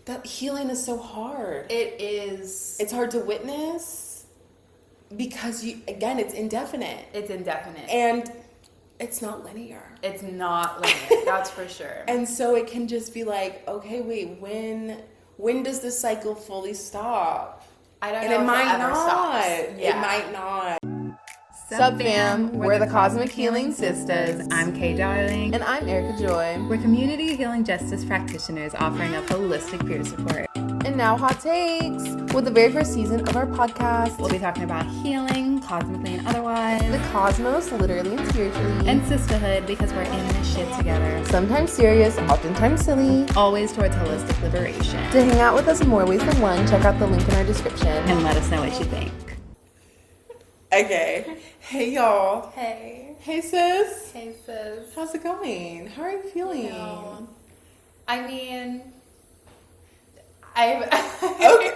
that healing is so hard. It is. It's hard to witness because it's indefinite. It's indefinite. And it's not linear. It's not linear, that's for sure. And so it can just be like, okay, wait, when does this cycle fully stop? I don't know if it might ever stops. Yeah. It might not. Sup fam, we're the Cosmic Healing Sisters. I'm Kay Darling. And I'm Erica Joy. We're community healing justice practitioners offering up holistic peer support. And now hot takes. With the very first season of our podcast, We'll be talking about healing, cosmically and otherwise. the cosmos, literally and spiritually. And sisterhood, because we're in this shit together. Sometimes serious, oftentimes silly. Always towards holistic liberation. To hang out with us in more ways than one, check out the link in our description. And let us know what you think. Okay. Hey, y'all. Hey. Hey, sis. Hey, sis. How's it going? How are you feeling? No. I mean, I'm... Okay.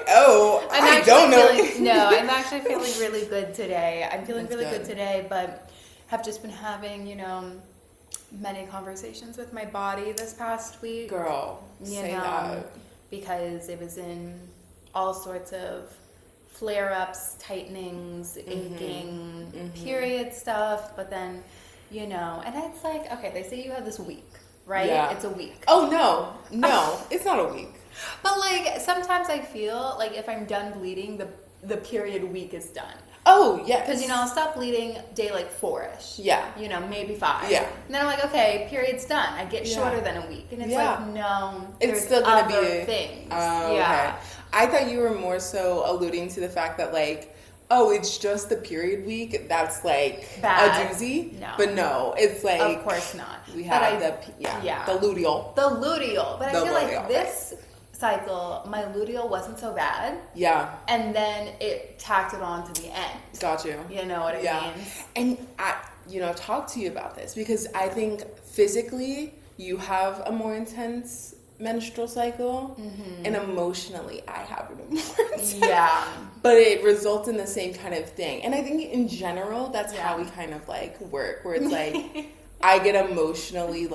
Oh, I don't know. I'm actually feeling really good today. I'm feeling That's really good good today, but have just been having, many conversations with my body this past week. Girl, say that. Because it was in all sorts of flare-ups, tightenings, aching, period stuff, but then, and it's like, okay, they say you have this week, right? Yeah. It's a week. Oh, no, it's not a week. But, sometimes I feel like if I'm done bleeding, the period week is done. Oh, yes. Because, I'll stop bleeding day, 4-ish. Yeah. Maybe 5. Yeah. And then I'm like, okay, period's done. I get shorter than a week. And it's no, it's there's still going to be other things. Okay. I thought you were more so alluding to the fact that, it's just the period week. That's, Bad. a doozy. No. But no, it's Of course not. We have the luteal. The luteal. But I feel luteal, like this cycle, my luteal wasn't so bad. Yeah. And then it tacked it on to the end. Got you. You know what I mean? And I, talk to you about this because I think physically you have a more intense menstrual cycle, and emotionally I have it more intense. Yeah. But it results in the same kind of thing. And I think in general, that's how we kind of work, where it's I get emotionally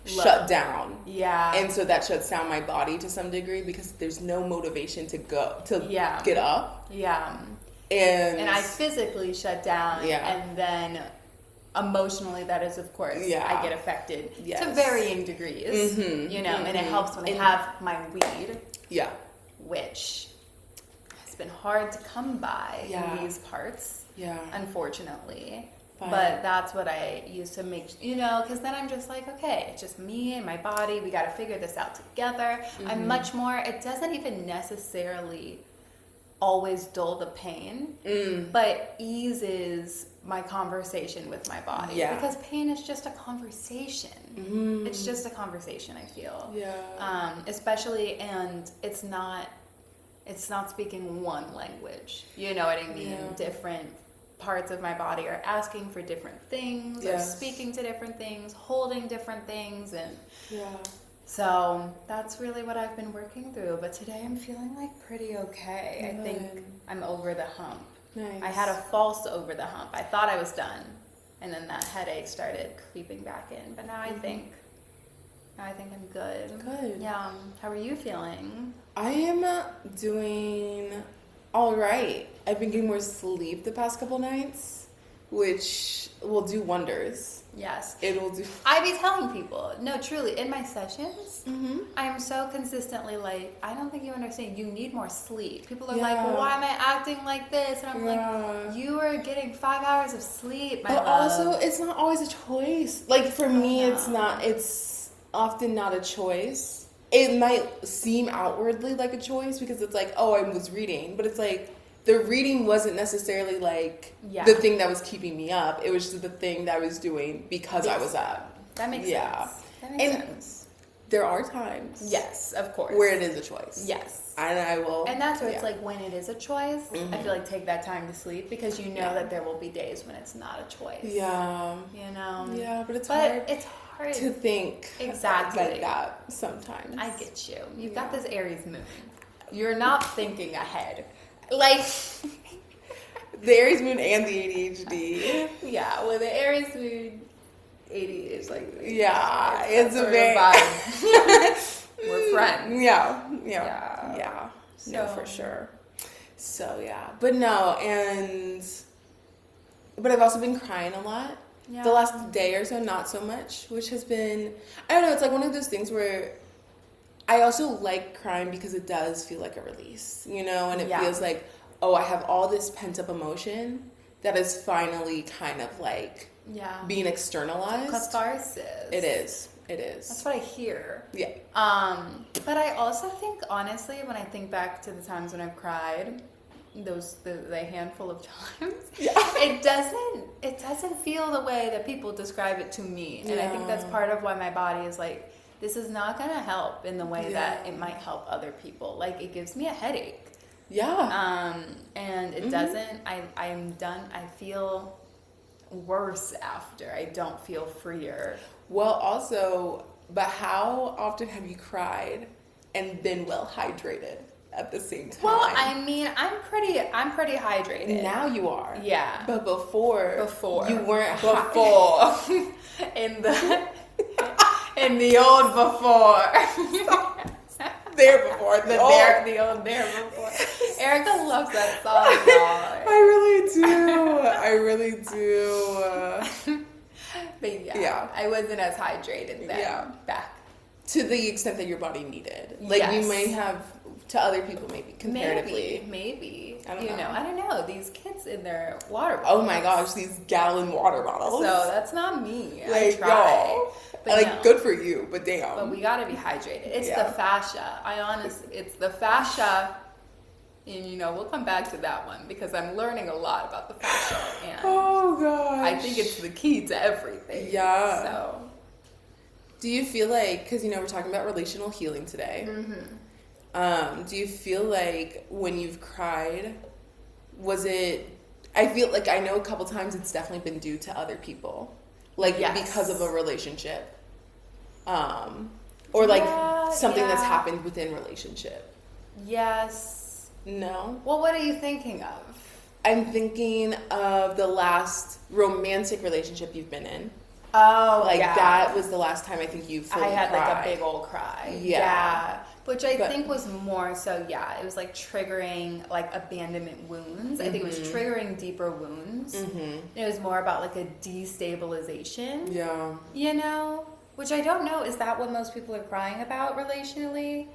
shut down. Yeah. And so that shuts down my body to some degree because there's no motivation to get up. Yeah. And I physically shut down. Yeah. And then emotionally, that is, of course, I get affected to varying degrees. And it helps when I have my weed. Yeah. Which has been hard to come by in these parts. Yeah. Unfortunately. But that's what I use to make, because then I'm just like, okay, it's just me and my body. We got to figure this out together. I'm much more, it doesn't even necessarily always dull the pain, but eases my conversation with my body. Yeah. Because pain is just a conversation. It's just a conversation, I feel. Yeah. Especially, and it's not speaking one language. You know what I mean? Yeah. Different parts of my body are asking for different things, or speaking to different things, holding different things, and so that's really what I've been working through. But today I'm feeling pretty okay. I think I'm over the hump. Nice. I had a false over the hump. I thought I was done, and then that headache started creeping back in. But now I think I'm good. Good. Yeah. How are you feeling? I am doing all right. I've been getting more sleep the past couple nights, which will do wonders. Yes. It will do. I be telling people, no, truly, in my sessions, I am so consistently I don't think you understand. You need more sleep. People are like, well, why am I acting like this? And I'm like, you are getting 5 hours of sleep, my love. But also, it's not always a choice. For me, it's often not a choice. It might seem outwardly like a choice because it's I was reading, but it's the reading wasn't necessarily the thing that was keeping me up. It was just the thing that I was doing because I was up. That makes sense. That makes sense. There are times. Yes, of course. Where it is a choice. Yes. And I will. And that's where it's when it is a choice, I feel take that time to sleep because that there will be days when it's not a choice. Yeah. Yeah, but it's hard. It's hard to think exactly like that sometimes. I get you. You've got this Aries moon. You're not thinking ahead. The Aries moon and the ADHD. Yeah, well, the Aries moon, ADHD is it's a very vibe. We're friends. Yeah. So, no, for sure. So, yeah. But no, but I've also been crying a lot. Yeah. The last day or so, not so much, which has been, I don't know, it's like one of those things where I also like crying because it does feel like a release, you know, and it feels like, oh, I have all this pent up emotion that is finally kind of like being externalized. Catharsis. It is. That's what I hear. Yeah. But I also think, honestly, when I think back to the times when I've cried, the handful of times, it doesn't feel the way that people describe it to me. And I think that's part of why my body is like, this is not going to help in the way that it might help other people. Like, it gives me a headache. Yeah. And it doesn't, I'm done. I feel worse after. I don't feel freer. Well, also, but how often have you cried and been well hydrated at the same time? Well, I mean, I'm pretty hydrated. Now you are. Yeah. But before you weren't. Before. in the old before. There before. The old there before. Erica loves that song, y'all. I really do. But yeah, I wasn't as hydrated then back. To the extent that your body needed. Like you may have, to other people maybe, comparatively. Maybe. I don't know. These kids in their water bottles. Oh my gosh, these gallon water bottles. So that's not me. Like, I try. But good for you, but damn. But we gotta be hydrated. It's the fascia. It's the fascia. And, we'll come back to that one because I'm learning a lot about the fascia. And oh, gosh. I think it's the key to everything. Yeah. So. Do you feel like, because, we're talking about relational healing today. Mm-hmm. Do you feel like when you've cried, I feel like I know a couple times it's definitely been due to other people. Like, because of a relationship. Or, like, something that's happened within relationship. Yes. No. Well, what are you thinking of? I'm thinking of the last romantic relationship you've been in. Oh, that was the last time I think you fully I had cried. like a big old cry. Yeah. Which I think was more so, it was like triggering like abandonment wounds. I think it was triggering deeper wounds. Mm-hmm. It was more about like a destabilization. Yeah. Which I don't know. Is that what most people are crying about relationally?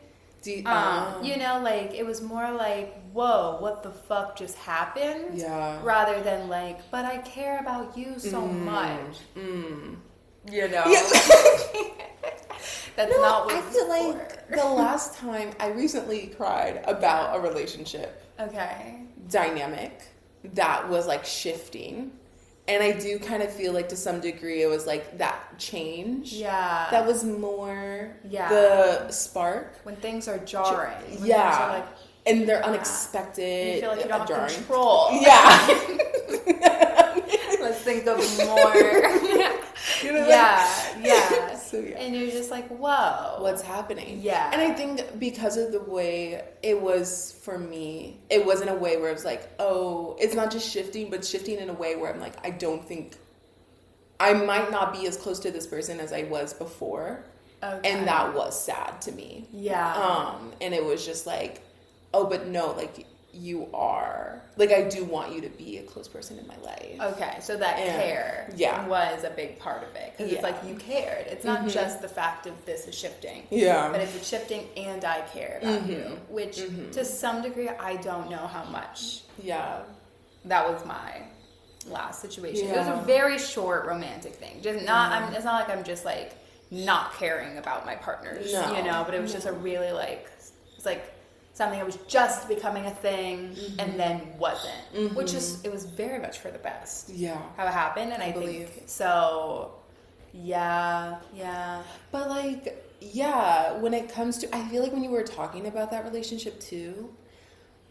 Like it was more like, whoa, what the fuck just happened? Yeah. Rather than like, but I care about you so much. Yeah. That's not what I feel like the last time I recently cried about a relationship dynamic that was like shifting. And I do kind of feel like to some degree it was like that change. Yeah. That was more the spark. When things are jarring. When things are like, and they're unexpected. You feel like you don't jarring. have control. Yeah. Let's think of more. So, and you're just like, whoa. What's happening? Yeah. And I think because of the way it was for me, it wasn't a way where it was like, oh, it's not just shifting, but shifting in a way where I'm like, I don't think, I might not be as close to this person as I was before. Okay. And that was sad to me. Yeah. And it was just like, oh, but no, like, you are, like, I do want you to be a close person in my life. Okay, so that care was a big part of it. Because it's like you cared. It's not just the fact of this is shifting. Yeah. But it's shifting and I care about you. Which, to some degree, I don't know how much. Yeah. That was my last situation. It was a very short romantic thing. Just not. It's not like I'm just, like, not caring about my partners. No. But it was just a really, like, it's like, something that was just becoming a thing and then wasn't, which is, it was very much for the best. Yeah. How it happened. And I think, so, yeah. But like, when it comes to, I feel like when you were talking about that relationship too,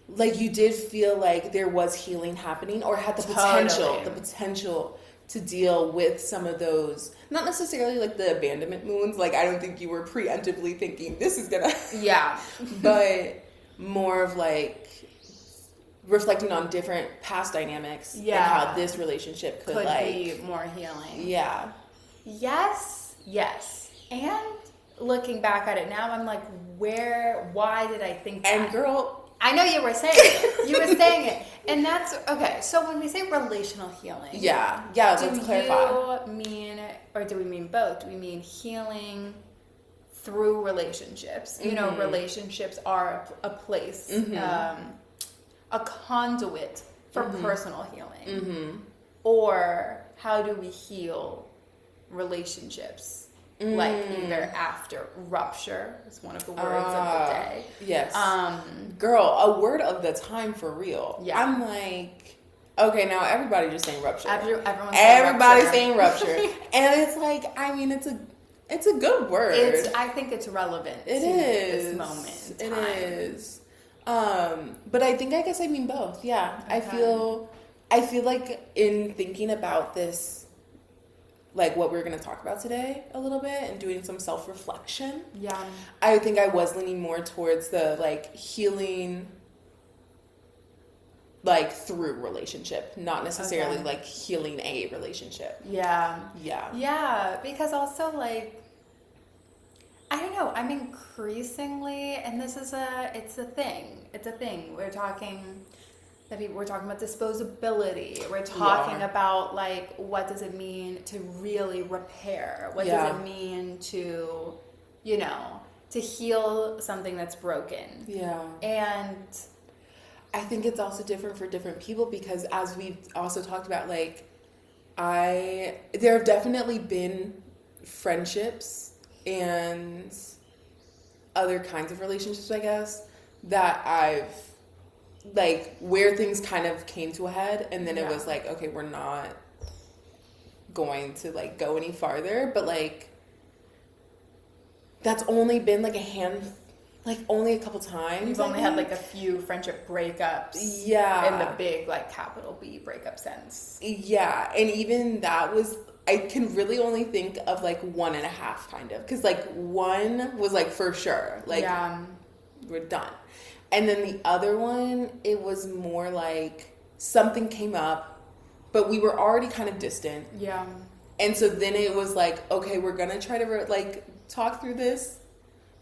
like you did feel like there was healing happening or had the potential to deal with some of those, not necessarily like the abandonment wounds. Like, I don't think you were preemptively thinking this is gonna, but more of like reflecting on different past dynamics and how this relationship could like be more healing. Yeah. Yes. And looking back at it now, I'm like, why did I think that? And girl, I know you were saying it. You were saying it. And that's, okay, so when we say relational healing. Yeah, let's clarify. Do you mean, or do we mean both? Do we mean healing through relationships? You know, relationships are a place, a conduit for personal healing. Or how do we heal relationships? Like either after rupture is one of the words of the day. Yes. Girl, a word of the time for real. Yeah. I'm like, okay, now everybody just saying rupture. Everybody's saying rupture. And it's like, I mean, it's a good word. I think it's relevant to this moment in time. It is. But I guess I mean both. Yeah. Okay. I feel like in thinking about this, like what we're going to talk about today a little bit and doing some self-reflection. Yeah. I think I was leaning more towards the like healing like through relationship, not necessarily like healing a relationship. Yeah. Yeah. Yeah. Because also like, I don't know, I'm increasingly, and it's a thing. We're talking about disposability. We're talking about like, what does it mean to really repair? What does it mean to, you know, to heal something that's broken? Yeah. And I think it's also different for different people because as we've also talked about, like, there have definitely been friendships and other kinds of relationships, I guess, that I've like where things kind of came to a head and then it was like, okay, we're not going to like go any farther, but like that's only been like only a couple times. You've only had like a few friendship breakups. Yeah. In the big like capital B breakup sense. Yeah. And even that was, I can really only think of like 1.5 kind of, because like one was like for sure, like we're done. And then the other one, it was more like something came up, but we were already kind of distant. Yeah. And so then it was like, okay, we're going to try to like talk through this,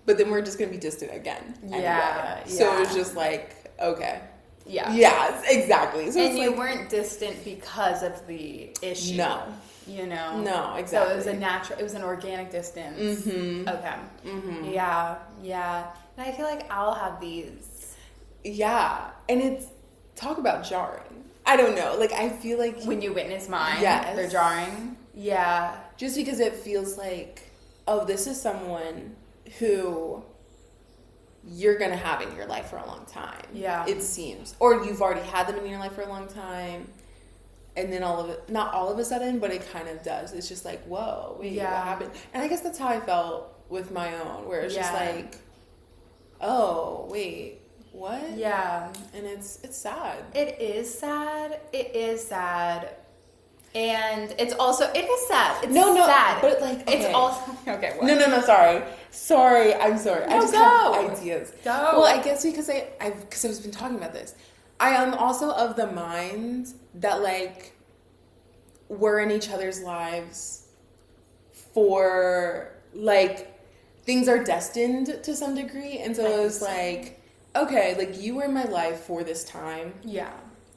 but then we're just going to be distant again. Anyway. Yeah. So it was just like, okay. Yeah. Yeah, exactly. So and you weren't distant because of the issue. No. You know? No, exactly. So it was an organic distance. Mm-hmm. Okay. Mm-hmm. Yeah. Yeah. And I feel like I'll have these. Yeah. And it's, talk about jarring. I don't know. Like, I feel like. When you witness mine, they're jarring. Yeah. Just because it feels like, oh, this is someone who you're going to have in your life for a long time. Yeah. It seems. Or you've already had them in your life for a long time. And then not all of a sudden, but it kind of does. It's just like, whoa, wait, what happened? And I guess that's how I felt with my own, where it's just like, oh, wait. What? Yeah. And it's sad. It is sad. It is sad. And it is sad. It's sad. But like, okay. It's also, okay, what? No, sorry. I'm sorry. No, I just have ideas. Go. Well, I guess because I've been talking about this. I am also of the mind that like we're in each other's lives for like things are destined to some degree. And so it was like, okay, like you were in my life for this time. Yeah.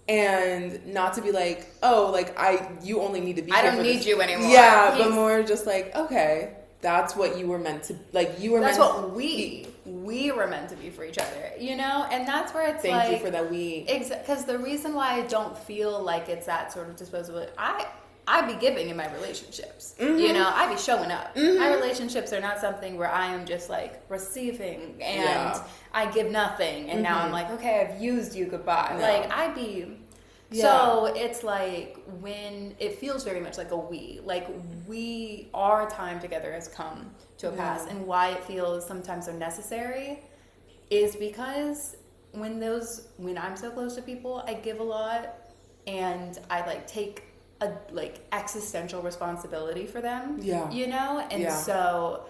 And not to be like, oh, like you only need to be here I don't need you anymore. Yeah, but more just like, okay, that's what you were meant to, like you were that's meant what we were meant to be for each other, you know? And that's where it's Thank you for that we. Because the reason why I don't feel like it's that sort of disposable, I be giving in my relationships. Mm-hmm. You know, I be showing up. Mm-hmm. My relationships are not something where I am just like receiving and I give nothing and now I'm like, okay, I've used you, goodbye. No. Like I be so it's like when it feels very much like a our time together has come to a pass, and why it feels sometimes so necessary is because when I'm so close to people, I give a lot and I like take a like existential responsibility for them, you know, and so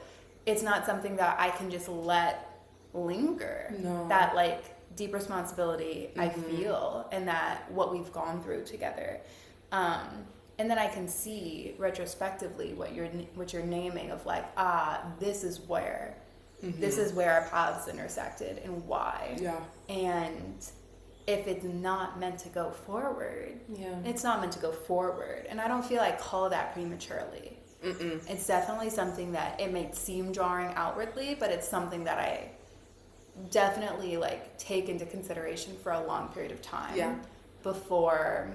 it's not something that I can just let linger. No. That like deep responsibility I feel, and that what we've gone through together, And then I can see retrospectively what you're naming of like, this is where our paths intersected and why. Yeah. And if it's not meant to go forward, it's not meant to go forward. And I don't feel I call that prematurely. Mm-mm. It's definitely something that it may seem jarring outwardly, but it's something that I definitely like take into consideration for a long period of time before,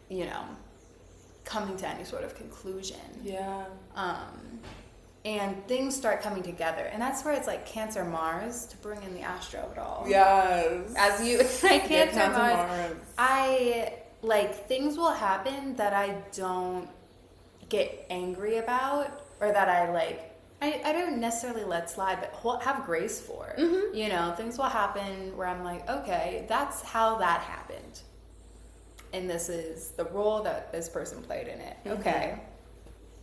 you know, coming to any sort of conclusion. Yeah. And things start coming together. And that's where it's like Cancer Mars, to bring in the astro of it all. Yes. As you, like Cancer Mars, I, like, things will happen that I don't get angry about, or that I, like, I don't necessarily let slide, but have grace for. Mm-hmm. You know, things will happen where I'm like, okay, that's how that happened. And this is the role that this person played in it. Mm-hmm. Okay.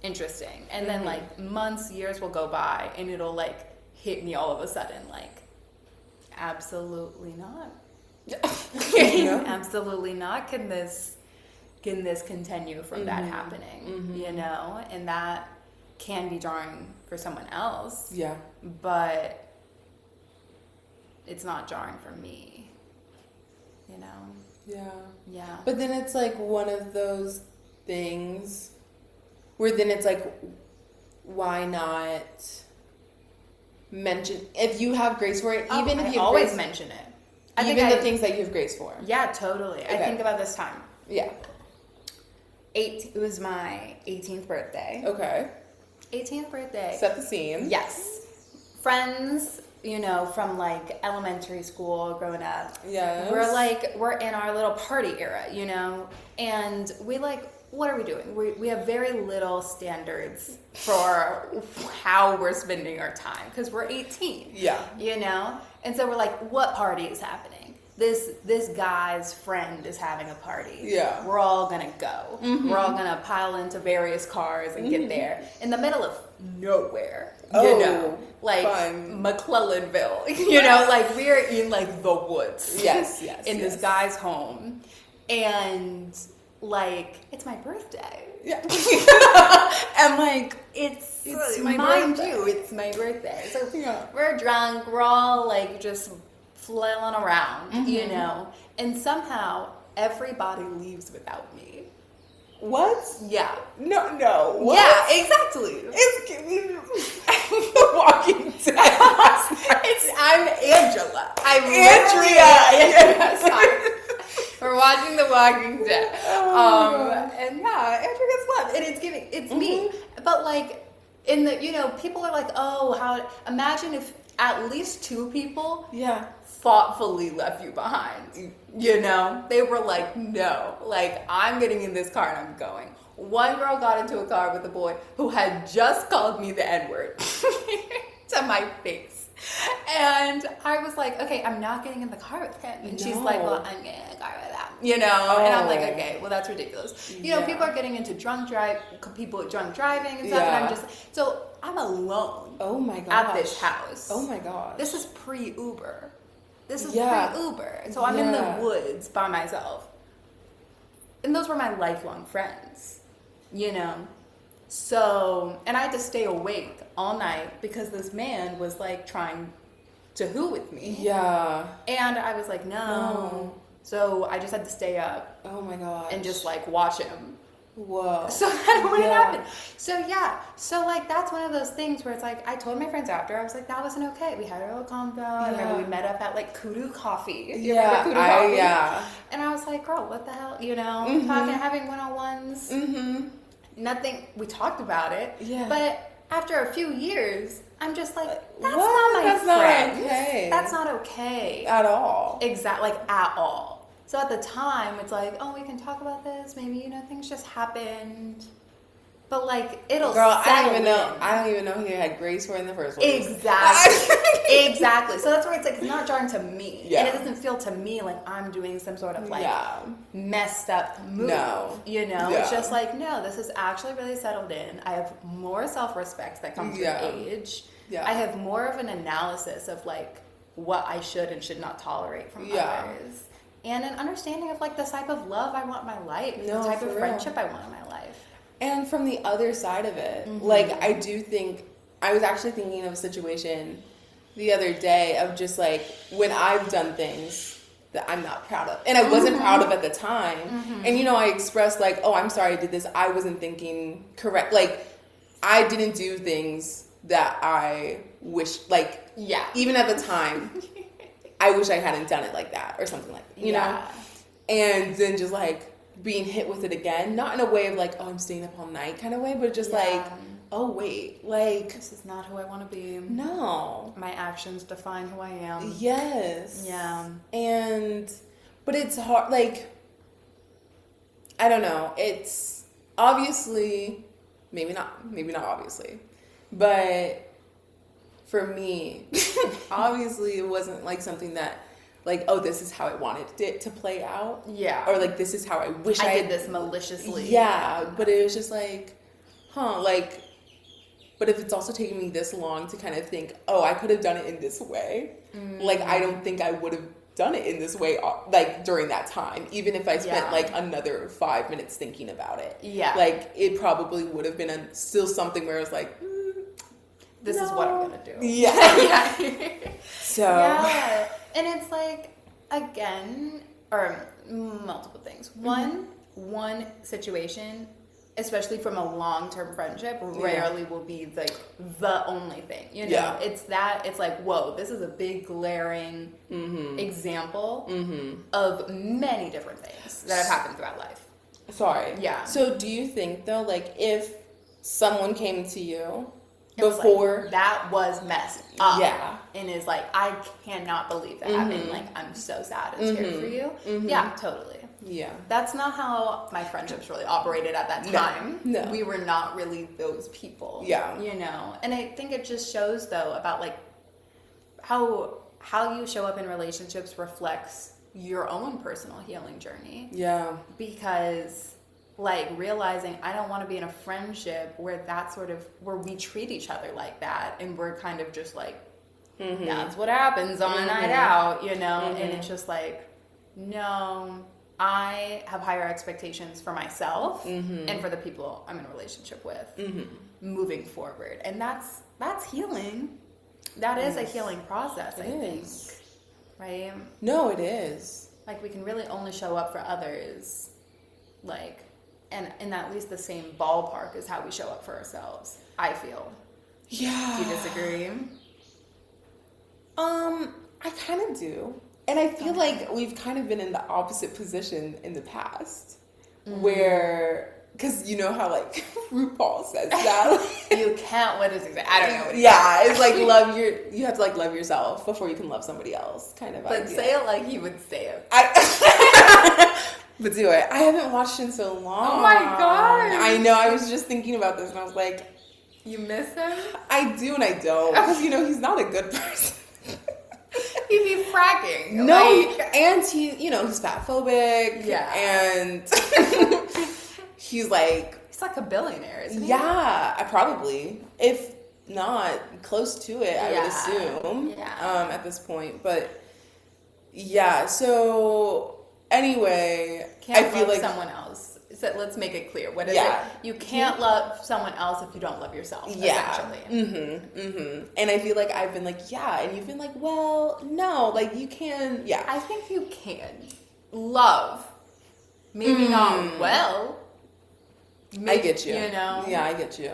Interesting. And then like months, years will go by and it'll like hit me all of a sudden like, absolutely not. Absolutely not. Can this continue from that happening? Mm-hmm. You know? And that can be jarring for someone else. Yeah. But it's not jarring for me. You know? Yeah. Yeah. But then it's like one of those things where then it's like, why not mention, if you have grace for it, even if you always mention it. Even the things that you have grace for. Yeah, totally. Okay. I think about this time. Yeah. It was my 18th birthday. Okay. 18th birthday. Set the scene. Yes. Friends, you know, from like elementary school growing up. Yes. We're in our little party era, you know, and we like, what are we doing? We have very little standards for how we're spending our time because we're 18. Yeah. You know? And so we're like, what party is happening? This guy's friend is having a party. Yeah. We're all gonna go. Mm-hmm. We're all gonna pile into various cars and get there in the middle of nowhere. You know, like fun. McClellanville. You know, like we're in like the woods. Yes. In this guy's home, and like it's my birthday. Yeah. And like it's my mind birthday. you, it's my birthday. So we're drunk. We're all like just flailing around, you know, and somehow everybody leaves without me. What? Yeah. No. What? Yeah, exactly. It's giving The Walking Dead. I'm Angela. Andrea. Sorry. We're watching The Walking Dead. And yeah, Andrea gets left. And it's me. But like, in the, you know, people are like, imagine if at least 2 people thoughtfully left you behind. You know? They were like, no. Like, I'm getting in this car and I'm going. One girl got into a car with a boy who had just called me the N-word to my face. And I was like, okay, I'm not getting in the car with him. And she's like, well, I'm getting in the car with them. You know? And I'm like, okay, well, that's ridiculous. You know, people are getting into driving and stuff. And I'm just, so I'm alone. Oh my gosh. At this house. Oh my gosh. This is pre-Uber. Pre-Uber. So I'm in the woods by myself. And those were my lifelong friends, you know? So, and I had to stay awake all night because this man was like trying to who with me. Yeah. And I was like, no. So I just had to stay up. Oh my gosh. And just like watch him. Whoa. So that's what happened. So yeah. So like that's one of those things where it's like I told my friends after, I was like, that wasn't okay. We had a little convo. I remember we met up at like Kudu Coffee. You remember Kudu Coffee? Yeah. And I was like, girl, what the hell? You know, talking, having one-on-ones. Mm-hmm. Nothing. We talked about it. Yeah. But after a few years, I'm just like, that's not my friend. Not okay. That's not okay. At all. Exactly. Like at all. So at the time, it's like, oh, we can talk about this. Maybe, you know, things just happened. But like, it'll I don't even know he had grace for it in the first place. Exactly. Exactly. So that's where it's like, it's not jarring to me. Yeah. And it doesn't feel to me like I'm doing some sort of like messed up move. No. You know? It's just like, no, this is actually really settled in. I have more self-respect that comes with age. Yeah. I have more of an analysis of like what I should and should not tolerate from others. and an understanding of like the type of love I want in my life, the type of friendship I want in my life. And from the other side of it, like, I do think, I was actually thinking of a situation the other day of just like when I've done things that I'm not proud of, and I wasn't proud of at the time, and you know, I expressed like, oh, I'm sorry I did this, I wasn't thinking correct, like I didn't do things that I wish, like, even at the time I wish I hadn't done it like that or something like that, you know, and then just like being hit with it again, not in a way of like, oh, I'm staying up all night kind of way, but just like, oh wait, like, this is not who I want to be. No. My actions define who I am. Yes. Yeah. But it's hard, like, I don't know, it's obviously, maybe not obviously, but for me, obviously it wasn't like something that, like, oh, this is how I wanted it to play out. Yeah. Or like, this is how I wish I did this maliciously. Yeah, but it was just like, like, but if it's also taking me this long to kind of think, oh, I could have done it in this way, like, I don't think I would have done it in this way, like, during that time, even if I spent like another 5 minutes thinking about it. Yeah. Like, it probably would have been still something where I was like, this is what I'm going to do. Yeah. So. Yeah. And it's like, again, or multiple things. One situation, especially from a long-term friendship, rarely will be like the only thing, you know. It's like, whoa, this is a big glaring example of many different things that have happened throughout life. Sorry. Yeah. So do you think though, like, if someone came to you before, like, that was messed up, and is like, I cannot believe that happened, like, I'm so sad and scared for you, yeah, totally. Yeah. That's not how my friendships really operated at that time. No. We were not really those people. Yeah. You know? And I think it just shows, though, about, like, how you show up in relationships reflects your own personal healing journey. Yeah. Because, like, realizing I don't want to be in a friendship where that sort of, where we treat each other like that, and we're kind of just like, that's what happens on a night out, you know? And it's just like, no, I have higher expectations for myself and for the people I'm in a relationship with moving forward. And that's healing. That is a healing process, I think. Right? No, it is. Like, we can really only show up for others, like, and in at least the same ballpark as how we show up for ourselves, I feel. Yeah. Do you disagree? I kind of do. And I feel like we've kind of been in the opposite position in the past, where, because you know how, like, RuPaul says that. You can't, what is it? I don't know what it is. Yeah, it's like, you have to, like, love yourself before you can love somebody else, kind of But idea. say it like you would say it. But do it. I haven't watched in so long. Oh my god. I know, I was just thinking about this, and I was like, you miss him? I do and I don't. Because, you know, he's not a good person. He'd be fracking. No, like, and he's fat phobic. Yeah. And he's like a billionaire, isn't he? Yeah, probably. If not close to it, I would assume. Yeah. At this point. But yeah, so anyway, I feel like someone else. So let's make it clear. What is it? You can't love someone else if you don't love yourself, essentially. And I feel like I've been like, and you've been like, well, no, like, you can, I think you can love. Maybe not well. Maybe, I get you. You know? Yeah, I get you.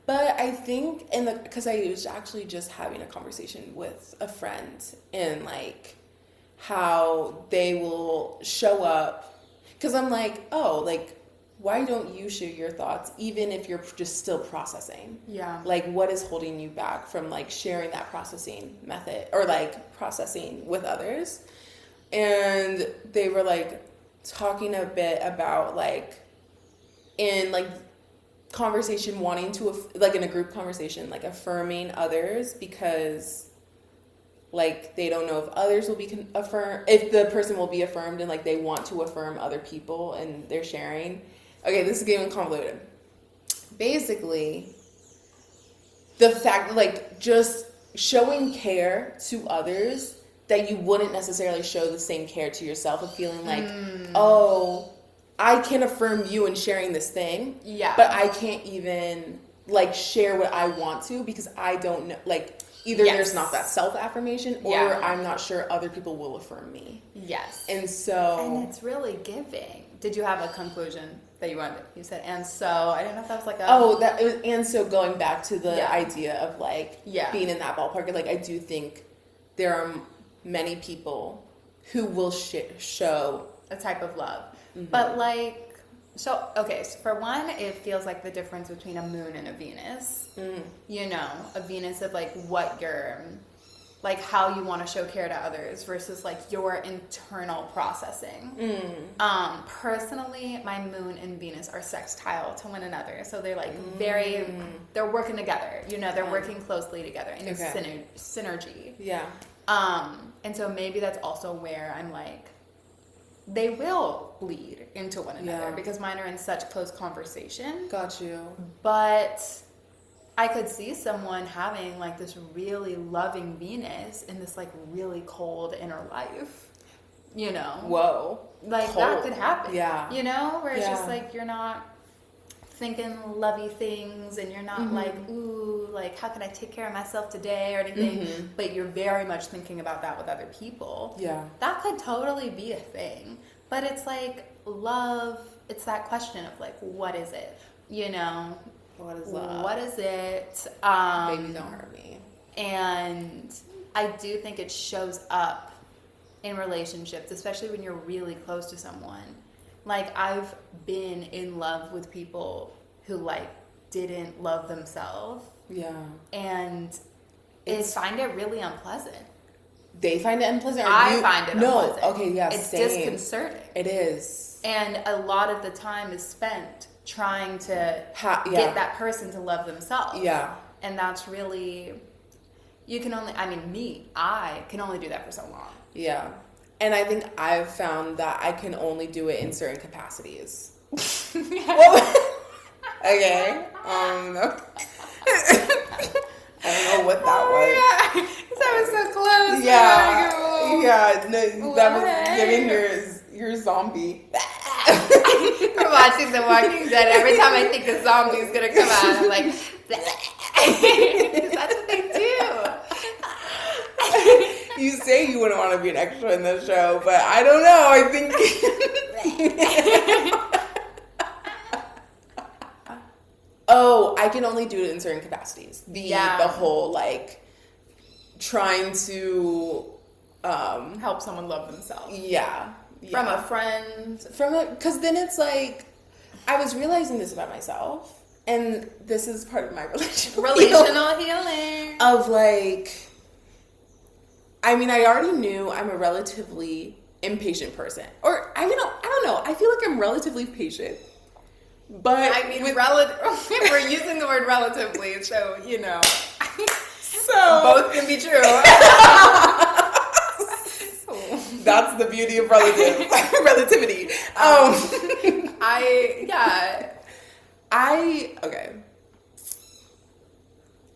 But I think, because I was actually just having a conversation with a friend, and, like, how they will show up. Because I'm like, oh, like, why don't you share your thoughts, even if you're just still processing? Yeah. Like, what is holding you back from, like, sharing that processing method, or, like, processing with others? And they were, like, talking a bit about, like, in, like, conversation wanting to, like, in a group conversation, like, affirming others because, like, they don't know if others will be affirmed, if the person will be affirmed, and, like, they want to affirm other people and they're sharing. Okay, this is getting convoluted. Basically, the fact, like, just showing care to others that you wouldn't necessarily show the same care to yourself of feeling like, oh, I can affirm you in sharing this thing, but I can't even like share what I want to because I don't know, like either there's not that self-affirmation or I'm not sure other people will affirm me. Yes. And so... And it's really giving. Did you have a conclusion that you wanted? You said, and so, I didn't know if that was like a... Oh, that was, and so going back to the idea of like being in that ballpark, like I do think there are many people who will show a type of love. But like, so, okay, so for one, it feels like the difference between a moon and a Venus. You know, a Venus of like what you're, like how you want to show care to others versus like your internal processing. Personally, my moon and Venus are sextile to one another. So they're like they're working together. You know, they're working closely together in synergy. Yeah. And so maybe that's also where I'm like, they will bleed into one another because mine are in such close conversation. Got you. But I could see someone having like this really loving Venus in this like really cold inner life, you know? Whoa. Like cold. That could happen. Yeah. You know, where it's just like you're not thinking lovey things and you're not like, ooh, like how can I take care of myself today or anything, but you're very much thinking about that with other people. Yeah. That could totally be a thing. But it's like love, it's that question of like, what is it? You know? What is love? What is it? Baby, don't hurt me. And I do think it shows up in relationships, especially when you're really close to someone. Like, I've been in love with people who, like, didn't love themselves. Yeah. And they find it really unpleasant. They find it unpleasant? I find it unpleasant. No, okay, yeah, it's same. disconcerting. It is. And a lot of the time is spent trying to get that person to love themselves. Yeah. And that's really, you can only, I can only do that for so long. Yeah. And I think I've found that I can only do it in certain capacities. Okay. I don't know what that was. That was so close. Yeah. No, that was giving your zombie. We're watching The Walking Dead. Every time I think a zombie is gonna come out, I'm like, that's what they do. You say you wouldn't want to be an extra in the show, but I don't know. I think. Oh, I can only do it in certain capacities. The whole like trying to help someone love themselves. Yeah. From a friend. Because then it's like, I was realizing this about myself, and this is part of my relational healing. Of like, I already knew I'm a relatively impatient person. Or, I don't know. I feel like I'm relatively patient. But we're using the word relatively, so, you know. So both can be true. That's the beauty of relativity.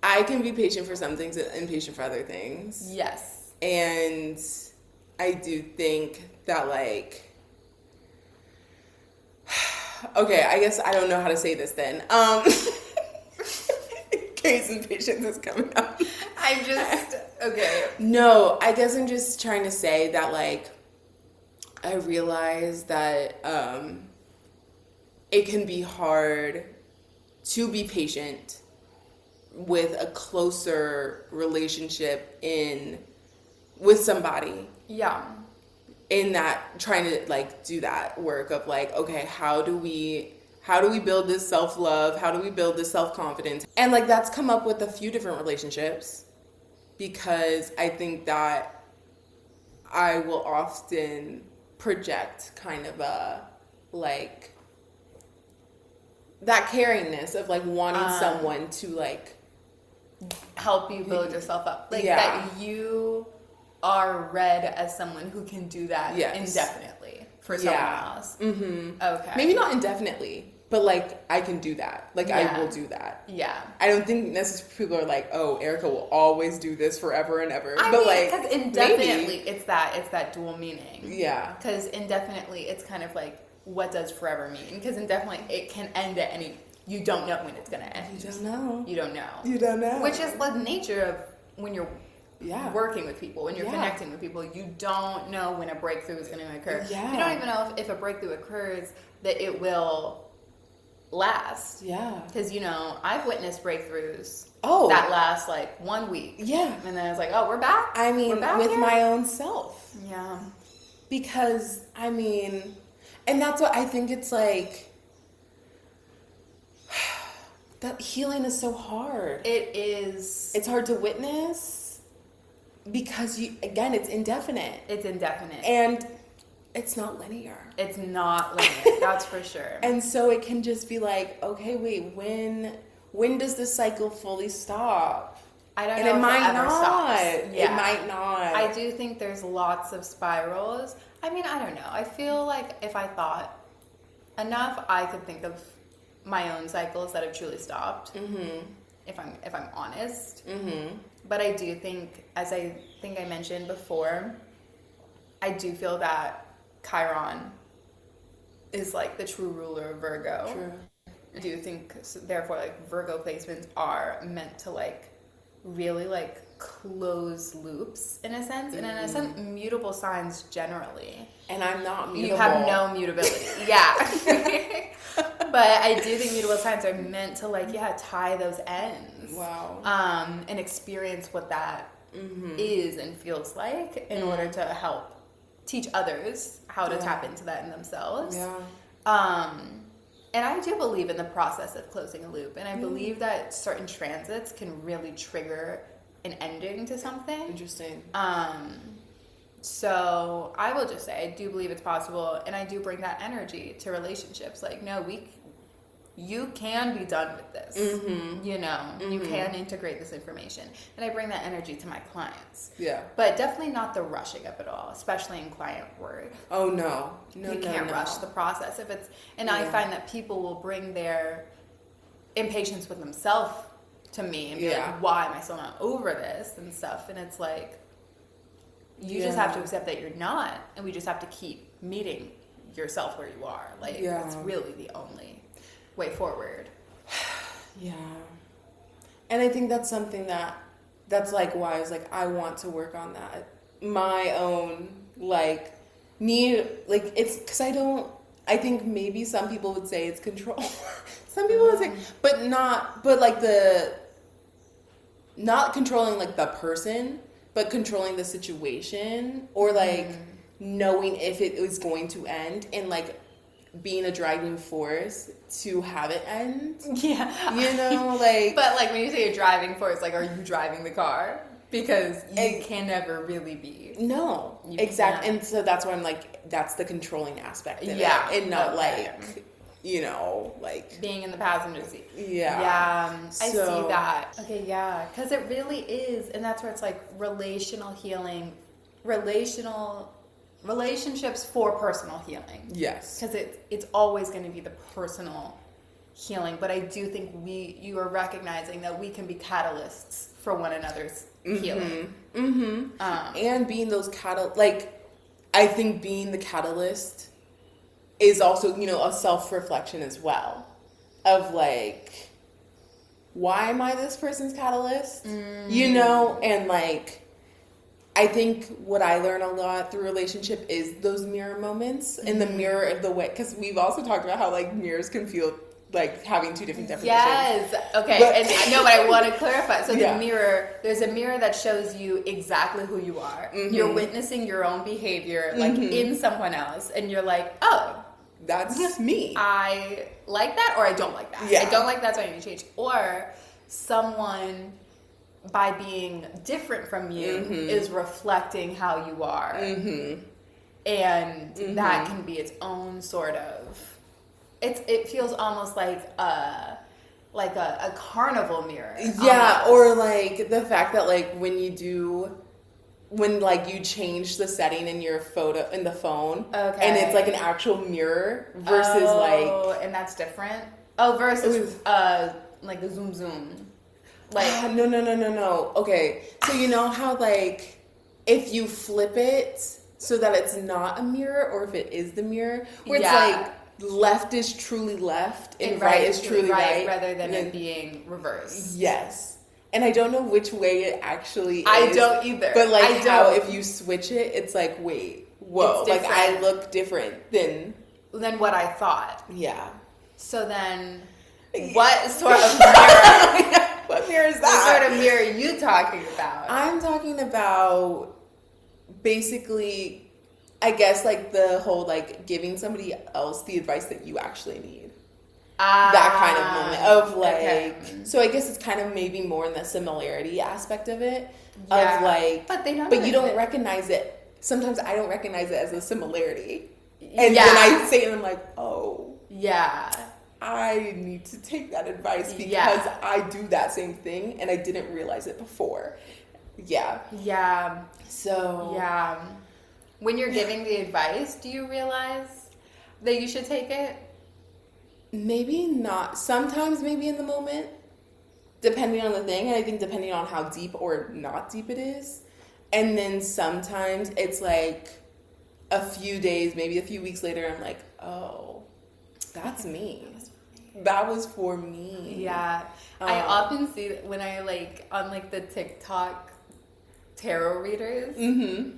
I can be patient for some things and impatient for other things. Yes. And I do think that, like, okay, I guess I don't know how to say this then. In case impatience is coming up. No, I guess I'm just trying to say that, like, I realize that it can be hard to be patient with a closer relationship with somebody. Yeah. In that, trying to, like, do that work of, like, okay, how do we build this self-love? How do we build this self-confidence? And, like, that's come up with a few different relationships, because I think that I will often project kind of a, like, that caringness of, like, wanting someone to, like, help you build yourself up. Like, that you are read as someone who can do that indefinitely for someone else. Mm-hmm. Okay. Maybe not indefinitely, but like I can do that. Like I will do that. Yeah. I don't think necessarily people are like, oh, Erica will always do this forever and ever. I but mean, like, because indefinitely, it's that dual meaning. Yeah. Because indefinitely, it's kind of like, what does forever mean? Because indefinitely, it can end at any. You don't know when it's gonna end. You don't know. You don't know. You don't know. Which is the nature of when you're working with people, when you're connecting with people. You don't know when a breakthrough is going to occur. Yeah. You don't even know if a breakthrough occurs that it will last. Yeah. Because, you know, I've witnessed breakthroughs that last like 1 week. Yeah. And then it's like, oh, we're back? I mean, we're back with here? my own self. Yeah. Because, I mean, and that's what I think it's like, that healing is so hard. It is. It's hard to witness because it's indefinite. It's indefinite. And it's not linear. It's not linear, that's for sure. And so it can just be like, okay, wait, when does this cycle fully stop? I don't know. And it might not. Yeah. It might not. I do think there's lots of spirals. I mean, I don't know. I feel like if I thought enough, I could think of my own cycles that have truly stopped. Mm-hmm. If I'm honest. Mm-hmm. But I do think, as I think I mentioned before, I do feel that Chiron is like the true ruler of Virgo. True. I do think, therefore, like Virgo placements are meant to like really like close loops in a sense, and in a sense, mutable signs generally. And I'm not mutable. You have no mutability. Yeah. But I do think mutable signs are meant to like, tie those ends. Wow. And experience what that is and feels like in order to help teach others how to tap into that in themselves. Yeah. And I do believe in the process of closing a loop. And I believe that certain transits can really trigger an ending to something. Interesting. So I will just say I do believe it's possible, and I do bring that energy to relationships. Like, no, you can be done with this. Mm-hmm. You know, you can integrate this information, and I bring that energy to my clients. Yeah, but definitely not the rushing of it all, especially in client work. Oh no, you can't rush the process if it's. And I find that people will bring their impatience with themselves to me and be like, "Why am I still not over this?" and stuff, and it's like. You just have to accept that you're not, and we just have to keep meeting yourself where you are. Like, it's really the only way forward. Yeah. And I think that's something that's like why I was like, I want to work on that. My own, like, need, like, it's, because I think maybe some people would say it's control. Some people would say, but not controlling, like, the person, but controlling the situation, or like knowing if it was going to end, and like being a driving force to have it end. Yeah. You know, like. But like when you say a driving force, like, are you driving the car? Because you can never really be. No. Exactly. And so that's why I'm like, that's the controlling aspect of it. And not like, you know, like. Being in the passenger seat. Yeah. Yeah. I see that. Okay, yeah. Because it really is. And that's where it's like relational healing, relationships for personal healing. Yes. Because it's always going to be the personal healing. But I do think you are recognizing that we can be catalysts for one another's healing. Mm-hmm. And being those I think being the catalyst is also, you know, a self-reflection as well of like, why am I this person's catalyst? You know, and like, I think what I learn a lot through relationship is those mirror moments, and the mirror of the way, because we've also talked about how like mirrors can feel like having two different definitions. Yes. Okay. But I want to clarify. So the mirror, there's a mirror that shows you exactly who you are. You're witnessing your own behavior like in someone else, and you're like, oh, that's me. I like that, or I don't like that. I don't like that, so I need to change. Or someone, by being different from you, is reflecting how you are. And that can be its own sort of. It feels almost like a carnival mirror. Yeah, almost. Or like the fact that like when you do when like you change the setting in your photo in the phone, okay, and it's like an actual mirror versus and that's different. Versus like the zoom. Like no. Okay, so you know how like if you flip it so that it's not a mirror, or if it is the mirror, where it's like left is truly left and right is truly right, rather than it being reversed. Yes. And I don't know which way it actually is. I don't either. But like how if you switch it, it's like, wait, whoa. Like I look different than what I thought. Yeah. So then what sort of mirror? What mirror is that? What sort of mirror are you talking about? I'm talking about basically, I guess, like the whole like giving somebody else the advice that you actually need. That kind of moment of like, okay. So I guess it's kind of maybe more in the similarity aspect of it, of like, but you don't recognize it. Sometimes I don't recognize it as a similarity, and then I say it and I'm like, oh, yeah, I need to take that advice because I do that same thing and I didn't realize it before. Yeah. So when you're giving the advice, do you realize that you should take it? Maybe not. Sometimes maybe in the moment, depending on the thing, and I think depending on how deep or not deep it is. And then sometimes it's like a few days, maybe a few weeks later, I'm like, oh, that's me. That was for me. Yeah. I often see that when I like on like the TikTok tarot readers,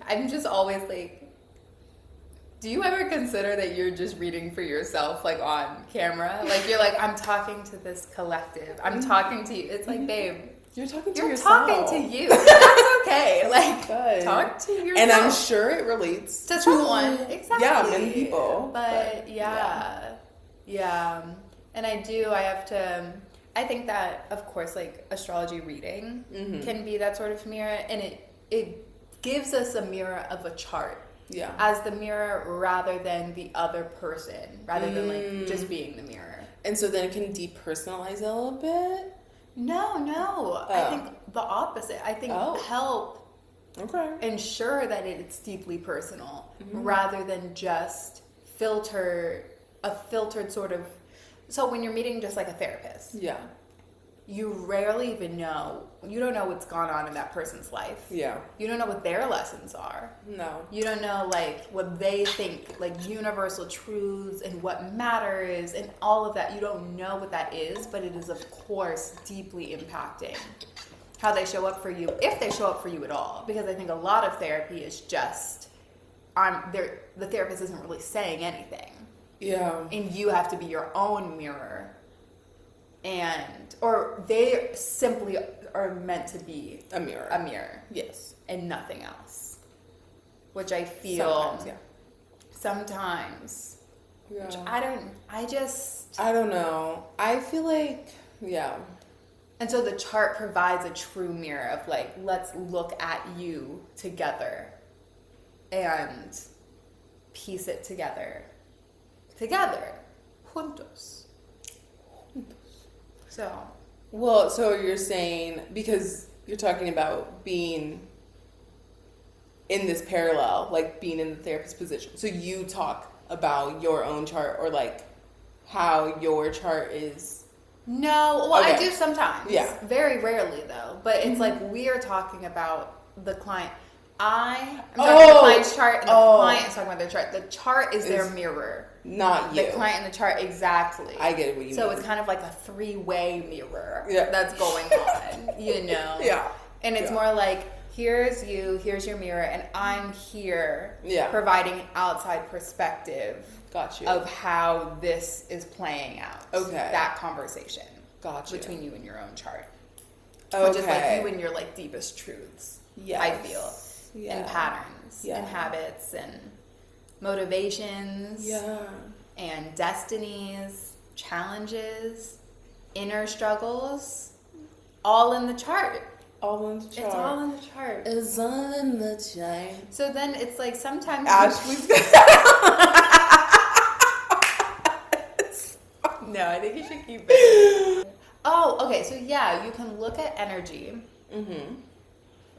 I'm just always like, do you ever consider that you're just reading for yourself, like on camera? Like you're like, I'm talking to this collective. I'm talking to you. It's like, babe, you're talking to yourself. You're talking to you. That's okay. Like, talk to yourself. And I'm sure it relates to someone. Exactly. Yeah, many people. But yeah. And I think that, of course, like astrology reading can be that sort of mirror, and it gives us a mirror of a chart. Yeah. As the mirror rather than the other person, rather than like just being the mirror. And so then it can depersonalize it a little bit? No. I think the opposite. I think help ensure that it's deeply personal rather than just a filtered sort of. So when you're meeting just like a therapist. Yeah. You rarely even know. You don't know what's gone on in that person's life. Yeah. You don't know what their lessons are. No. You don't know, like, what they think, like, universal truths and what matters and all of that. You don't know what that is, but it is, of course, deeply impacting how they show up for you, if they show up for you at all. Because I think a lot of therapy is just, the therapist isn't really saying anything. Yeah. And you have to be your own mirror. Or they simply are meant to be a mirror. Yes. And nothing else. Which I feel sometimes. Yeah. Which I don't know. I feel like, And so the chart provides a true mirror of like, let's look at you together and piece it together. Juntos. So you're saying, because you're talking about being in this parallel, like being in the therapist position. So you talk about your own chart or like how your chart is. No, well, I do sometimes. Yeah. Very rarely though. But it's like we are talking about the client. I'm talking about the client's chart and the client is talking about their chart. The chart is their mirror. Not you. The client and the chart, exactly. I get what you mean. So it's kind of like a three-way mirror that's going on, you know? Yeah. And it's more like, here's you, here's your mirror, and I'm here providing an outside perspective of how this is playing out. Okay. That conversation. Between you and your own chart. Which is like you and your like deepest truths, I feel. Yeah. And patterns and habits and motivations and destinies, challenges, inner struggles, all in the chart. All in the chart. It's all in the chart. It's all in the chart. So then it's like sometimes Ashley's No, I think you should keep it. Oh, okay. So yeah, you can look at energy.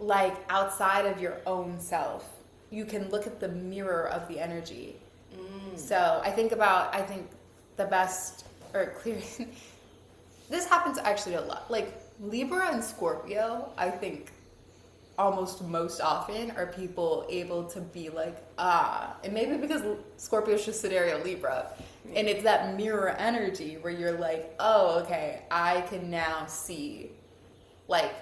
like outside of your own self. You can look at the mirror of the energy. So I think the best, or clear, this happens actually a lot. Like Libra and Scorpio, I think almost most often are people able to be like, and maybe because Scorpio's just sidereal Libra, and it's that mirror energy where you're like, oh, okay, I can now see like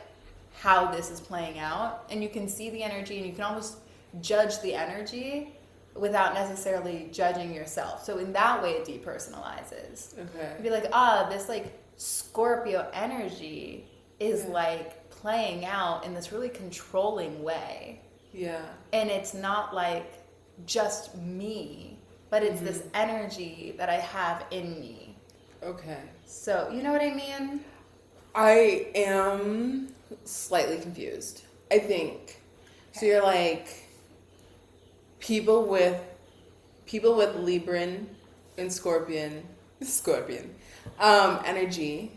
how this is playing out, and you can see the energy and you can almost judge the energy without necessarily judging yourself. So in that way, it depersonalizes. Okay. You'd be like, this like Scorpio energy is like playing out in this really controlling way. Yeah. And it's not like just me, but it's this energy that I have in me. Okay. So, you know what I mean? I am slightly confused, I think. So you're like, people with Libran and Scorpion energy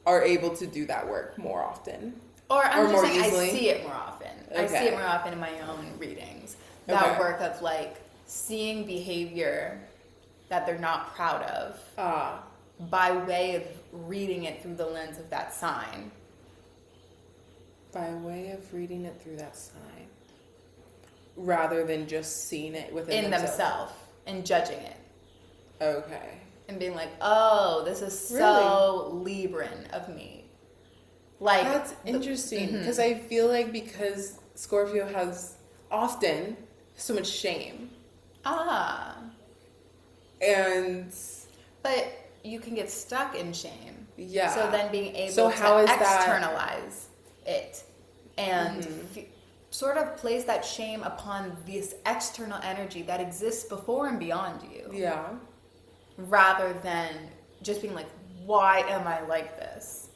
are able to do that work more often. Or I'm just more saying easily? I see it more often. Okay. I see it more often in my own readings. That work of like seeing behavior that they're not proud of by way of reading it through the lens of that sign. By way of reading it through that sign. Rather than just seeing it within themselves and judging it. Okay. And being like, oh, this is so Libran of me. Like that's interesting because I feel like because Scorpio has often so much shame. And but you can get stuck in shame. Yeah. So then being able to externalize it and sort of place that shame upon this external energy that exists before and beyond you. Yeah. Rather than just being like, why am I like this?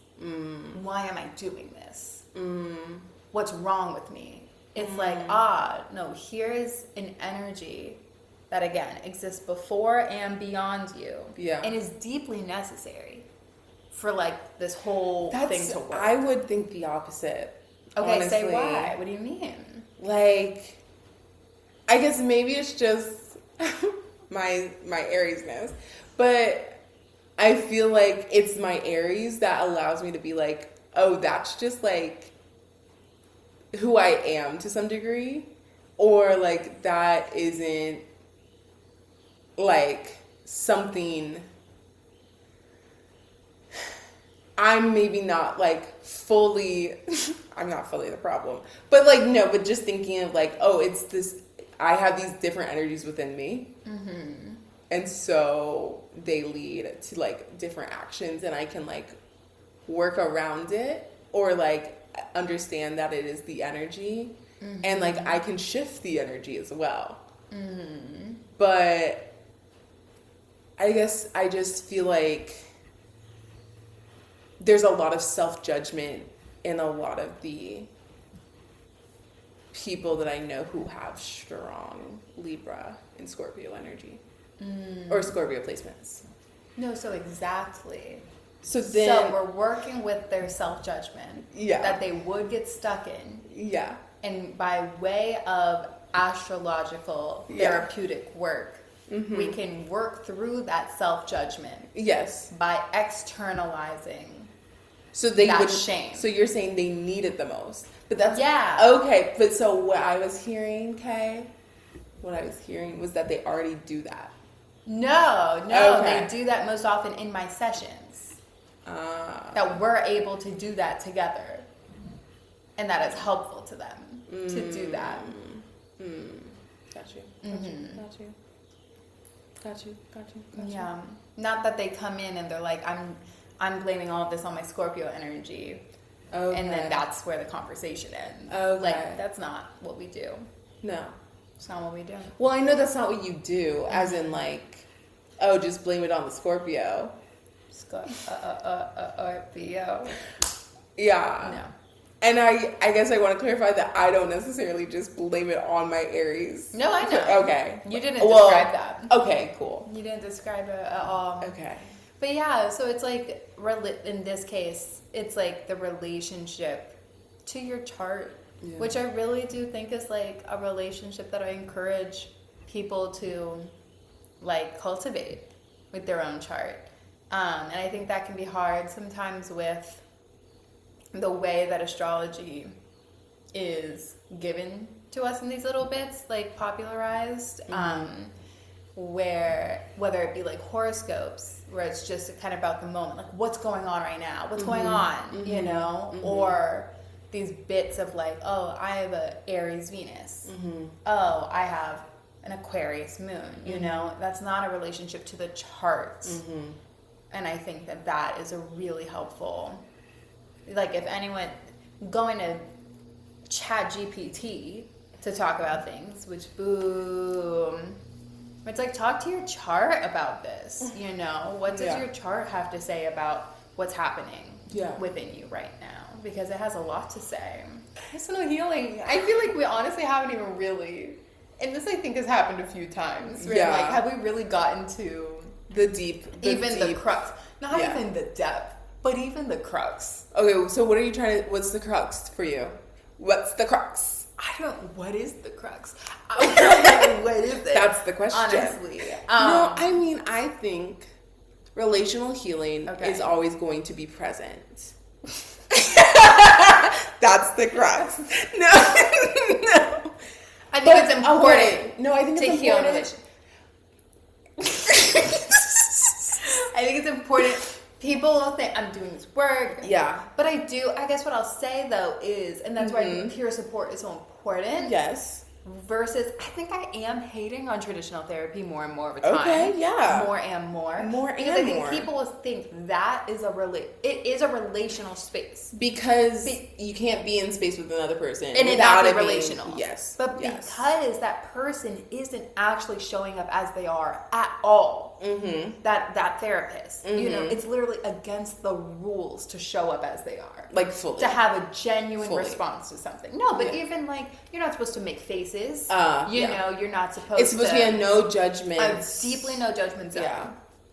Why am I doing this? What's wrong with me? It's like, no, here is an energy that, again, exists before and beyond you. Yeah. And is deeply necessary for, like, this whole thing to work. I would think the opposite. Okay, honestly. say why. What do you mean? Like, I guess maybe it's just my Ariesness, but I feel like it's my Aries that allows me to be like, oh, that's just like who I am to some degree, or like that isn't like something I'm maybe not like fully, I'm not fully the problem, but like, no, but just thinking of like, oh, it's this, I have these different energies within me. And so they lead to like different actions, and I can like work around it or like understand that it is the energy, and like I can shift the energy as well. But I guess I just feel like there's a lot of self-judgment in a lot of the people that I know who have strong Libra and Scorpio energy. Or Scorpio placements. No, so exactly. So then... So we're working with their self-judgment. Yeah. That they would get stuck in. Yeah. And by way of astrological therapeutic work, we can work through that self-judgment. Yes. By externalizing that shame. So you're saying they need it the most. But that's... Yeah. Okay, but so what I was hearing, Kay, what I was hearing was that they already do that. No, Okay. They do that most often in my sessions. That we're able to do that together. And that it's helpful to them to do that. Got you. Yeah. Not that they come in and they're like, I'm blaming all of this on my Scorpio energy. Okay. And then that's where the conversation ends. Okay. Like, that's not what we do. No. It's not what we do. Well, I know that's not what you do, as in like, oh, just blame it on the Scorpio. Scorpio. Yeah. No. And I guess I want to clarify that I don't necessarily just blame it on my Aries. No, I know. Okay. You didn't describe that. Okay, cool. You didn't describe it at all. Okay. But yeah, so it's like, in this case, it's like the relationship to your chart which I really do think is like a relationship that I encourage people to like cultivate with their own chart. And I think that can be hard sometimes with the way that astrology is given to us in these little bits, like popularized, where whether it be like horoscopes, where it's just kind of about the moment, like what's going on right now, what's going on, you know, or these bits of like, oh, I have a Aries Venus, oh, I have an Aquarius moon, you know, that's not a relationship to the charts. And I think that that is a really helpful, like if anyone going to Chat GPT to talk about things, which boom, it's like talk to your chart about this, you know, what does your chart have to say about what's happening within you right now, because it has a lot to say. Personal healing, I feel like we honestly haven't even really, and this I think has happened a few times, right? Like have we really gotten to the crux, not even the depth, but even the crux. Okay, so what's the crux for you? What's the crux? What is the crux? I don't know what is it? That's the question. Honestly. No, I mean, I think relational healing is always going to be present. That's the crux. No. I think it's important. Okay. No, I think it's heal important. I think it's important. People will think I'm doing this work. Yeah. But I guess what I'll say though is, and that's why peer support is so important. Yes. Versus, I think I am hating on traditional therapy more and more over time. Okay, yeah. More and more. Because I think people will think that is it is a relational space. Because you can't be in space with another person and without it being relational. Yes. But because that person isn't actually showing up as they are at all, that therapist, you know, it's literally against the rules to show up as they are. Like fully. To have a genuine response to something. No, but even like, you're not supposed to make faces. You know, you're not supposed to. It's supposed to be a no judgment. A deeply no judgment zone. Yeah.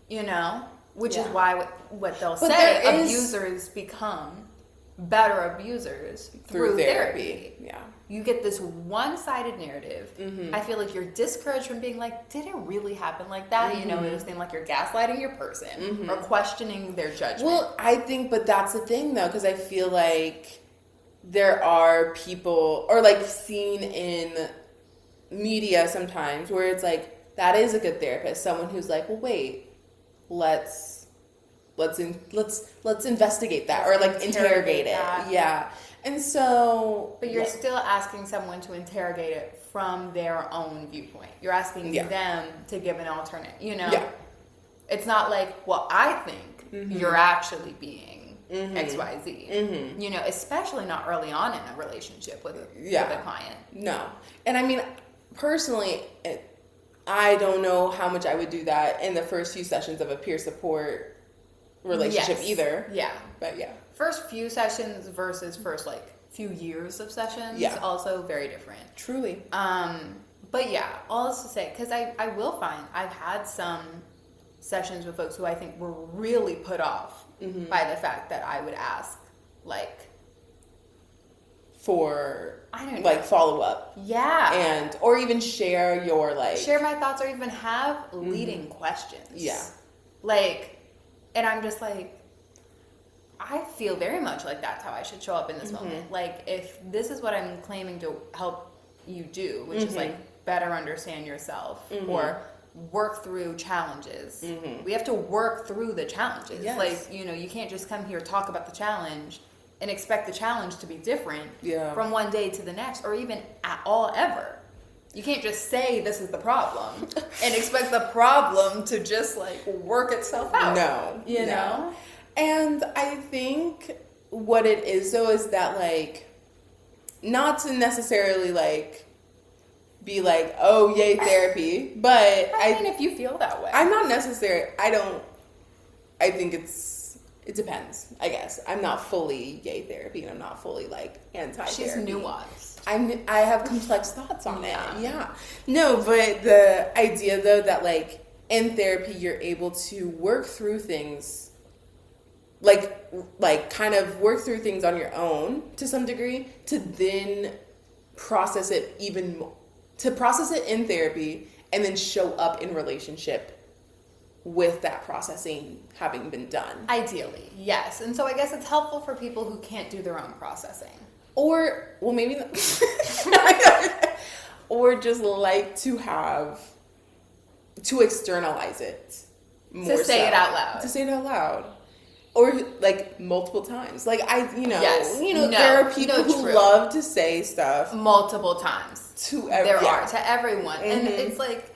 You know? Which is why what they'll say, abusers become better abusers through therapy. Yeah. You get this one-sided narrative. I feel like you're discouraged from being like, did it really happen like that? You know, it was like you're gaslighting your person or questioning their judgment. Well, I think, but that's the thing though, because I feel like there are people, or like seen in media sometimes, where it's like, that is a good therapist, someone who's like, well, wait, let's investigate that, or like interrogate it. Yeah. And so, but you're still asking someone to interrogate it from their own viewpoint. You're asking them to give an alternate, you know? Yeah. It's not like, well, I think you're actually being XYZ. You know, especially not early on in a relationship with a client. No. And I mean, personally, I don't know how much I would do that in the first few sessions of a peer support relationship either. Yeah. But yeah. First few sessions versus first like few years of sessions also very different. Truly. But yeah, all this to say, because I will find I've had some sessions with folks who I think were really put off by the fact that I would ask, like, for, I don't know, like, follow up. Yeah. And, or even share your, like, share my thoughts, or even have leading questions. Yeah. Like, and I'm just like, I feel very much like that's how I should show up in this moment. Like, if this is what I'm claiming to help you do, which is like better understand yourself or work through challenges. We have to work through the challenges. Yes. Like, you know, you can't just come here, talk about the challenge and expect the challenge to be different from one day to the next, or even at all ever. You can't just say this is the problem and expect the problem to just like work itself out. No. You know? And I think what it is though is that, like, not to necessarily like be like, oh, yay therapy, but I mean, if you feel that way. I'm not necessarily, I think it depends, I guess. I'm not fully yay therapy, and I'm not fully like anti-therapy. She's nuanced. I have complex thoughts on it. Yeah. No, but the idea though that like in therapy you're able to work through things like kind of work through things on your own to some degree, to then process it in therapy and then show up in relationship with that processing having been done. Ideally, yes. And so I guess it's helpful for people who can't do their own processing. Or, well, maybe or just like to externalize it more, to say it out loud. To say it out loud. Or like multiple times. Like yes. There are people who love to say stuff multiple times. To everyone. Mm-hmm. And it's like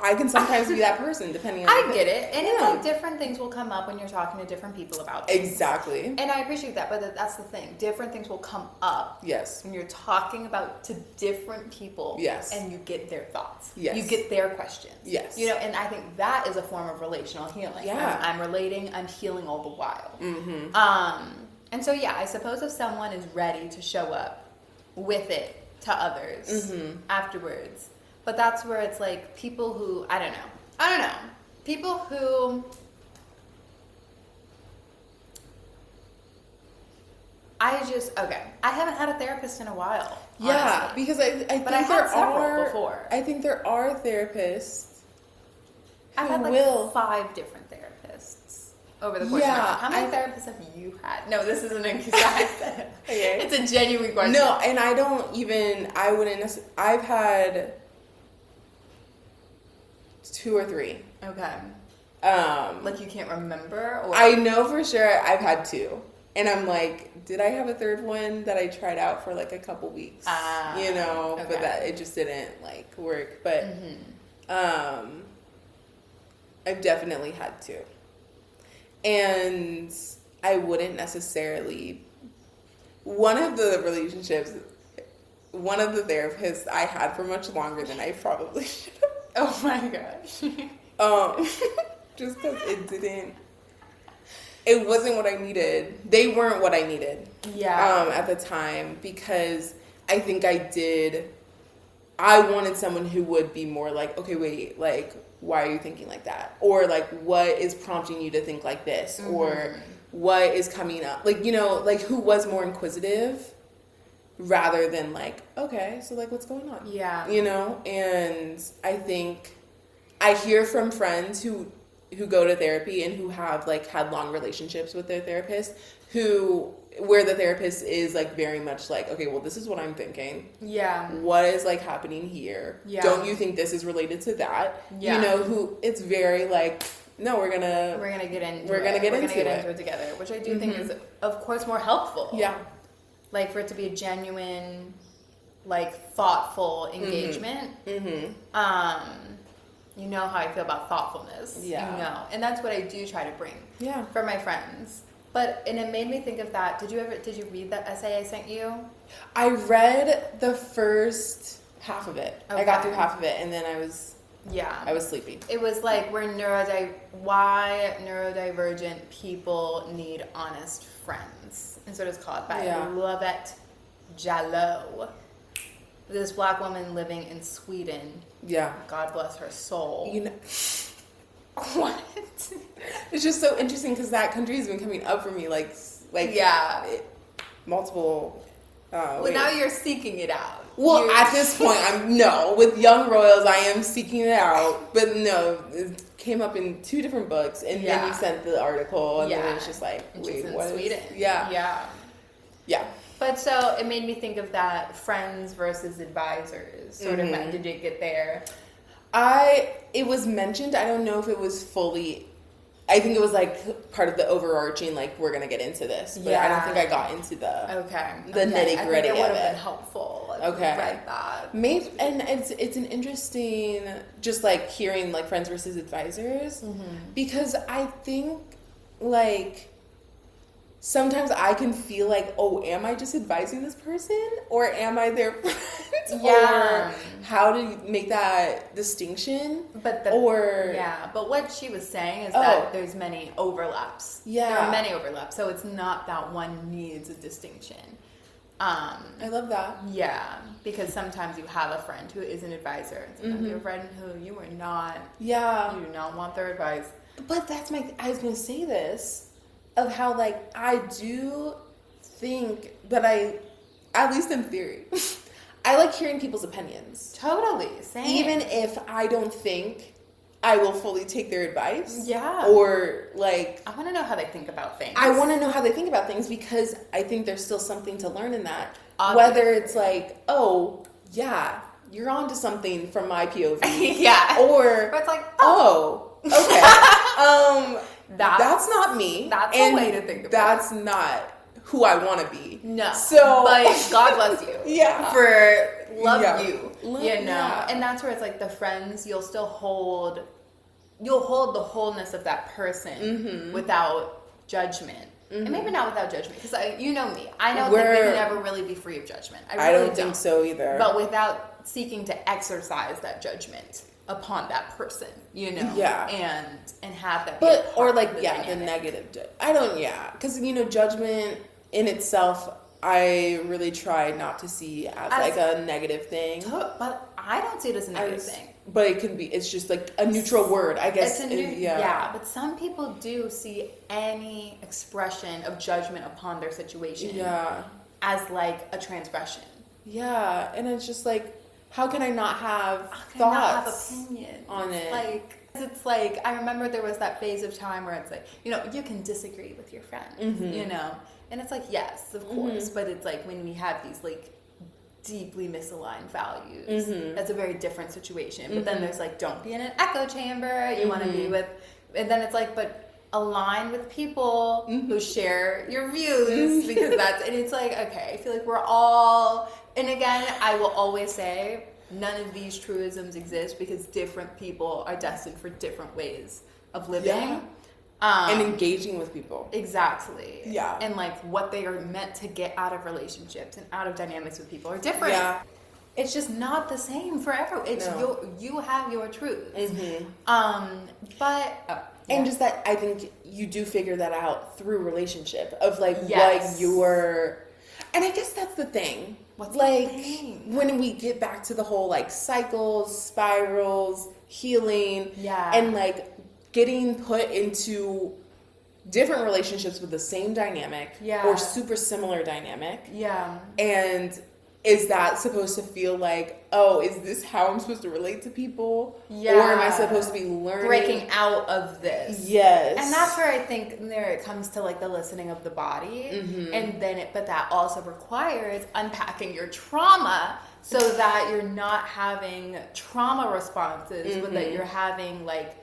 I can sometimes be that person depending on I get it. And it's like different things will come up when you're talking to different people about things. Exactly. And I appreciate that, but that's the thing. Different things will come up. Yes. When you're talking to different people. Yes. And you get their thoughts. Yes. You get their questions. Yes. And I think that is a form of relational healing. Yeah. I'm relating, I'm healing all the while. Mm-hmm. And so I suppose if someone is ready to show up with it to others afterwards. But that's where it's like people who, I don't know. People who, I haven't had a therapist in a while. Yeah, honestly. because I think but I had several before. I think there are therapists I've had like 5 different therapists over the course of my life. How many therapists have you had? No, this isn't an exact. Okay. It's a genuine question. No, and I've had 2 or 3. Okay. Like you can't remember? Or? I know for sure I've had 2. And I'm like, did I have a third one that I tried out for like a couple weeks? Okay. But that it just didn't like work. But I've definitely had 2. And I wouldn't necessarily, one of the therapists I had for much longer than I probably should have. Oh my gosh. Just because it wasn't what I needed. They weren't what I needed. Yeah. At the time, because I think I wanted someone who would be more like, okay, wait, like, why are you thinking like that? Or like, what is prompting you to think like this? Or what is coming up? Like, like who was more inquisitive rather than like, okay, so like what's going on? Yeah. And I think I hear from friends who go to therapy and who have like had long relationships with their therapist where the therapist is like very much like, okay, well, this is what I'm thinking. Yeah. What is like happening here? Yeah. Don't you think this is related to that? Yeah. Who it's very like, no, we're gonna get into it together, which I do think is of course more helpful. Yeah. Like for it to be a genuine, like thoughtful engagement. You know how I feel about thoughtfulness. Yeah. And that's what I do try to bring. Yeah. For my friends. And it made me think of that. Did you read that essay I sent you? I read the first half of it. Okay. I got through half of it and then I was sleepy. It was like why neurodivergent people need honest friends. That's what it's called by Lovette Jallow. This Black woman living in Sweden. Yeah. God bless her soul. What? It's just so interesting because that country has been coming up for me multiple now you're seeking it out. Well, at this point, with Young Royals, I am seeking it out. But no, it came up in 2 different books, and then you sent the article, and then it's just like, wait, what? Sweden. Yeah. But so it made me think of that friends versus advisors sort of. Did you get there? It was mentioned. I don't know if it was fully. I think it was like part of the overarching, like we're gonna get into this, but I don't think I got into the nitty gritty of it. It would have been helpful. Read that. Maybe, and it's an interesting, just like hearing like friends versus advisors, because I think like sometimes I can feel like, oh, am I just advising this person or am I their friend? Yeah. Or how to make that distinction? But what she was saying is that there's many overlaps. Yeah. There are many overlaps. So it's not that one needs a distinction. I love that. Yeah. Because sometimes you have a friend who is an advisor. And sometimes you have a friend who you are not. Yeah. You do not want their advice. But I was going to say this. of how, like, I do think that at least in theory, I like hearing people's opinions. Totally, same. Even if I don't think I will fully take their advice. Yeah. Or, like... I want to know how they think about things. I want to know how they think about things because I think there's still something to learn in that. Obviously. Whether it's like, oh, yeah, you're onto something from my POV. Yeah. Or it's like, okay. That's not me. That's a way to think about it. That's not who I want to be. No. So, but God bless you. Yeah. For love you. You know? Yeah. And that's where it's like the friends, you'll hold the wholeness of that person without judgment. And maybe not without judgment, because you know me. I don't think we can ever really be free of judgment. I really don't think so either. But without seeking to exercise that judgment upon that person, you know? Yeah. And have that the negative. Because, judgment in itself, I really try not to see as like a negative thing. But I don't see it as a negative thing. But it can be, it's just like a neutral word, I guess. But some people do see any expression of judgment upon their situation as like a transgression. Yeah, and it's just like, how can I not have thoughts not have opinion on it? It's like, I remember there was that phase of time where it's like, you can disagree with your friends, and it's like, yes, of course, but it's like when we have these like deeply misaligned values, that's a very different situation. But then there's like, don't be in an echo chamber. You want to be with, and then it's like, but align with people who share your views, because and it's like, okay, I feel like we're all, and again, I will always say, none of these truisms exist because different people are destined for different ways of living. Yeah. And engaging with people. Exactly. Yeah. And like what they are meant to get out of relationships and out of dynamics with people are different. Yeah. It's just not the same for everyone. It's you have your truths. And just that, I think you do figure that out through relationship of like yes. what your, and I guess that's the thing. What's like the thing? When we get back to the whole like cycles, spirals, healing, and like getting put into different relationships with the same dynamic or super similar dynamic. Yeah. And is that supposed to feel like, oh, is this how I'm supposed to relate to people? Yeah. Or am I supposed to be learning? Breaking out of this. Yes. And that's where I think there it comes to like the listening of the body. And then but that also requires unpacking your trauma so that you're not having trauma responses, but that you're having like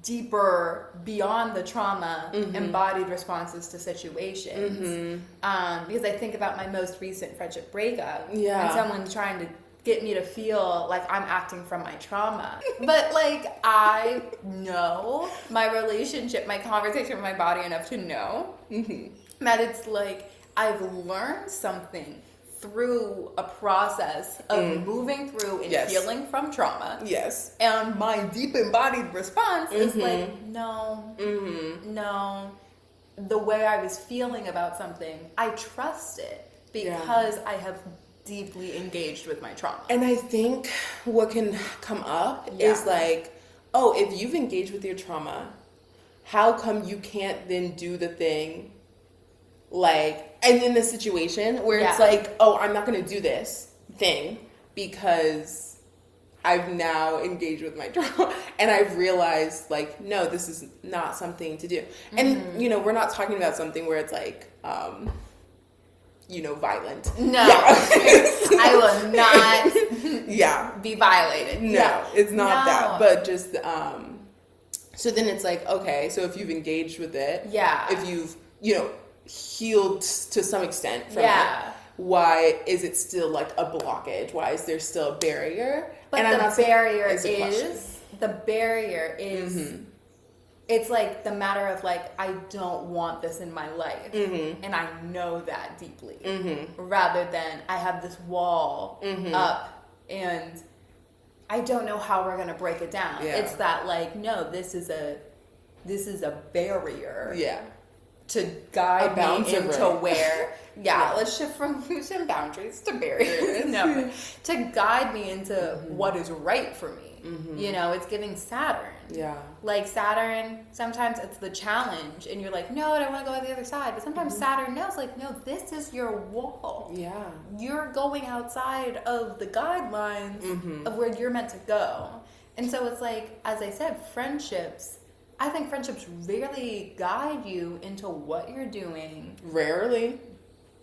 deeper, beyond the trauma, embodied responses to situations. Because I think about my most recent friendship breakup, and someone trying to get me to feel like I'm acting from my trauma. But like, I know my relationship, my conversation with my body enough to know that it's like I've learned something through a process of moving through and healing from trauma. Yes. And my deep embodied response is like, no, no. The way I was feeling about something, I trust it because I have deeply engaged with my trauma. And I think what can come up is like, oh, if you've engaged with your trauma, how come you can't then do the thing like, and in the situation where it's like, oh, I'm not going to do this thing because I've now engaged with my trauma and I've realized like, no, this is not something to do. And, we're not talking about something where it's like, violent. No. I will not be violated. No, it's not that. But just, so then it's like, okay, so if you've engaged with it, if you've, healed to some extent from it, why is it still like a blockage? Why is there still a barrier? But and the barrier is it's like the matter of like, I don't want this in my life, and I know that deeply, rather than I have this wall up and I don't know how we're gonna break it down. It's that like, no, this is a barrier to guide me into where, yeah, let's shift from boundaries to barriers. No, to guide me into what is right for me. You know, it's giving Saturn. Yeah. Like Saturn, sometimes it's the challenge and you're like, no, I don't want to go on the other side. But sometimes Saturn knows, like, no, this is your wall. Yeah. You're going outside of the guidelines of where you're meant to go. And so it's like, as I said, I think friendships rarely guide you into what you're doing. Rarely?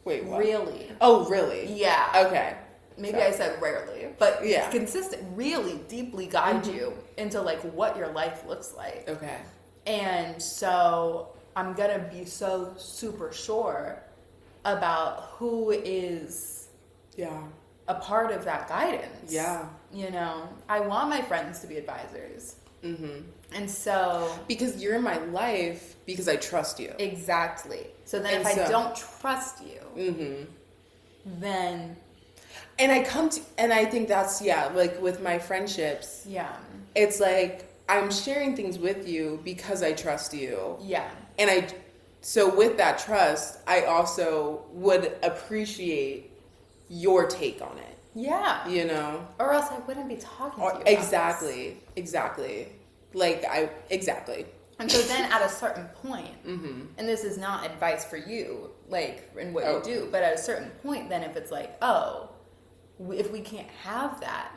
Wait, what? Really. Oh, really? Yeah. Okay. Maybe I said rarely, but consistent, really deeply guide you into like what your life looks like. Okay. And so I'm going to be so super sure about who is a part of that guidance. Yeah. You know, I want my friends to be advisors. And so... Because you're in my life because I trust you. Exactly. So then if I don't trust you, then... And I think that's, like with my friendships. Yeah. It's like, I'm sharing things with you because I trust you. Yeah. And so with that trust, I also would appreciate your take on it. Yeah. You know? Or else I wouldn't be talking to you about Exactly. Like, exactly. And so then at a certain point, and this is not advice for you, like, in what you do, but at a certain point, then if it's like, if we can't have that,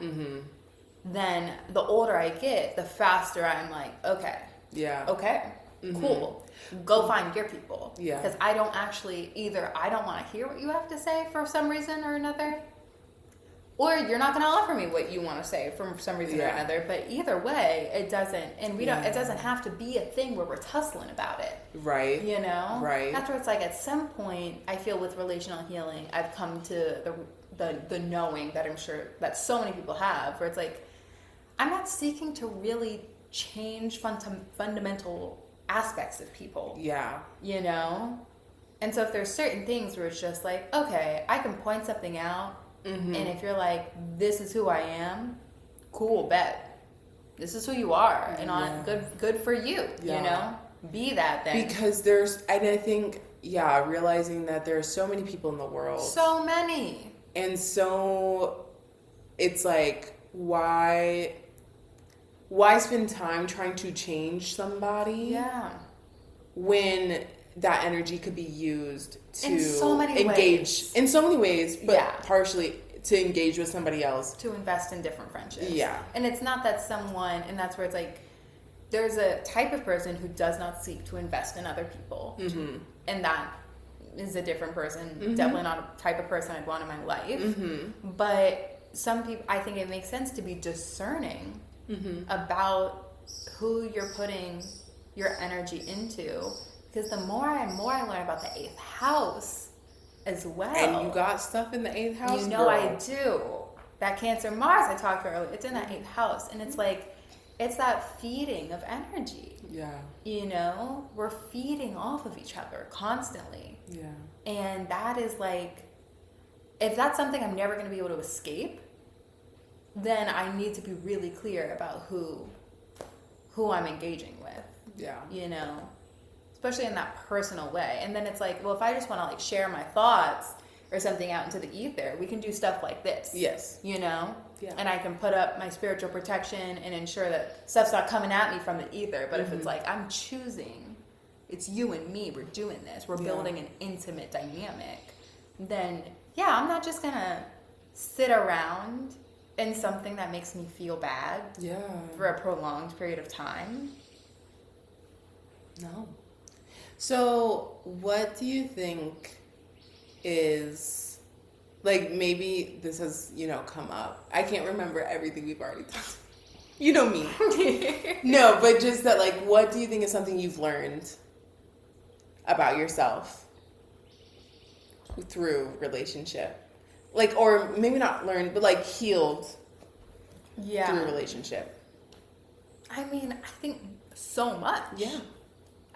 then the older I get, the faster I'm like, okay. Yeah. Okay. Cool. Go find your people. Yeah. Because I don't actually, either I don't want to hear what you have to say for some reason or another, or you're not going to offer me what you want to say for some reason or another. But either way, it doesn't, and it doesn't have to be a thing where we're tussling about it. Right. You know? Right. That's where it's like, at some point, I feel with relational healing, I've come to the knowing that I'm sure that so many people have, where it's like, I'm not seeking to really change fundamental aspects of people. Yeah. You know? And so if there's certain things where it's just like, okay, I can point something out, and if you're like, this is who I am, cool, bet. This is who you are, and good for you, you know? Be that then. Because I think, realizing that there are so many people in the world. So many. And so it's like, why spend time trying to change somebody? Yeah. When that energy could be used to engage in so many ways, but partially to engage with somebody else. To invest in different friendships. Yeah. And it's not that and that's where it's like, there's a type of person who does not seek to invest in other people. And that is a different person. Definitely not a type of person I'd want in my life. But some people, I think it makes sense to be discerning about who you're putting your energy into, because the more I learn about the 8th house as well. And you got stuff in the 8th house, you know, girl. I do. That Cancer Mars I talked about earlier, it's in that 8th house, and it's like, it's that feeding of energy. Yeah. You know, we're feeding off of each other constantly. Yeah. And that is like, if that's something I'm never going to be able to escape, then I need to be really clear about who I'm engaging with. Yeah. You know, especially in that personal way. And then it's like, well, if I just want to like share my thoughts or something out into the ether, we can do stuff like this. Yes. You know? Yeah. And I can put up my spiritual protection and ensure that stuff's not coming at me from the ether. But if it's like, I'm choosing, it's you and me, we're doing this, we're building an intimate dynamic, then I'm not just going to sit around in something that makes me feel bad for a prolonged period of time. No. So what do you think is, like, maybe this has, come up. I can't remember everything we've already talked. You know me. No, but just that, like, what do you think is something you've learned about yourself through relationship? Like, or maybe not learned, but like healed through relationship. I mean, I think so much. Yeah.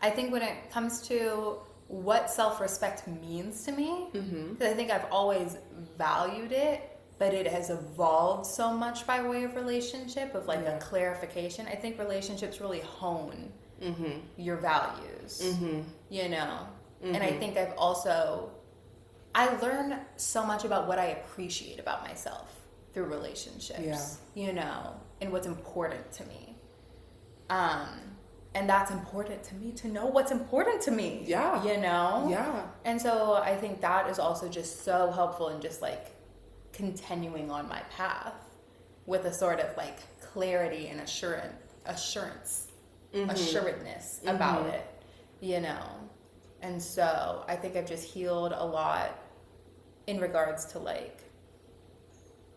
I think when it comes to what self-respect means to me, because I think I've always valued it, but it has evolved so much by way of relationship, of like a clarification. I think relationships really hone your values, you know, And I think I learn so much about what I appreciate about myself through relationships, you know, and what's important to me. And that's important to me to know what's important to me. Yeah. You know? Yeah. And so I think that is also just so helpful in just like continuing on my path with a sort of like clarity and assuredness about it, you know? And so I think I've just healed a lot in regards to like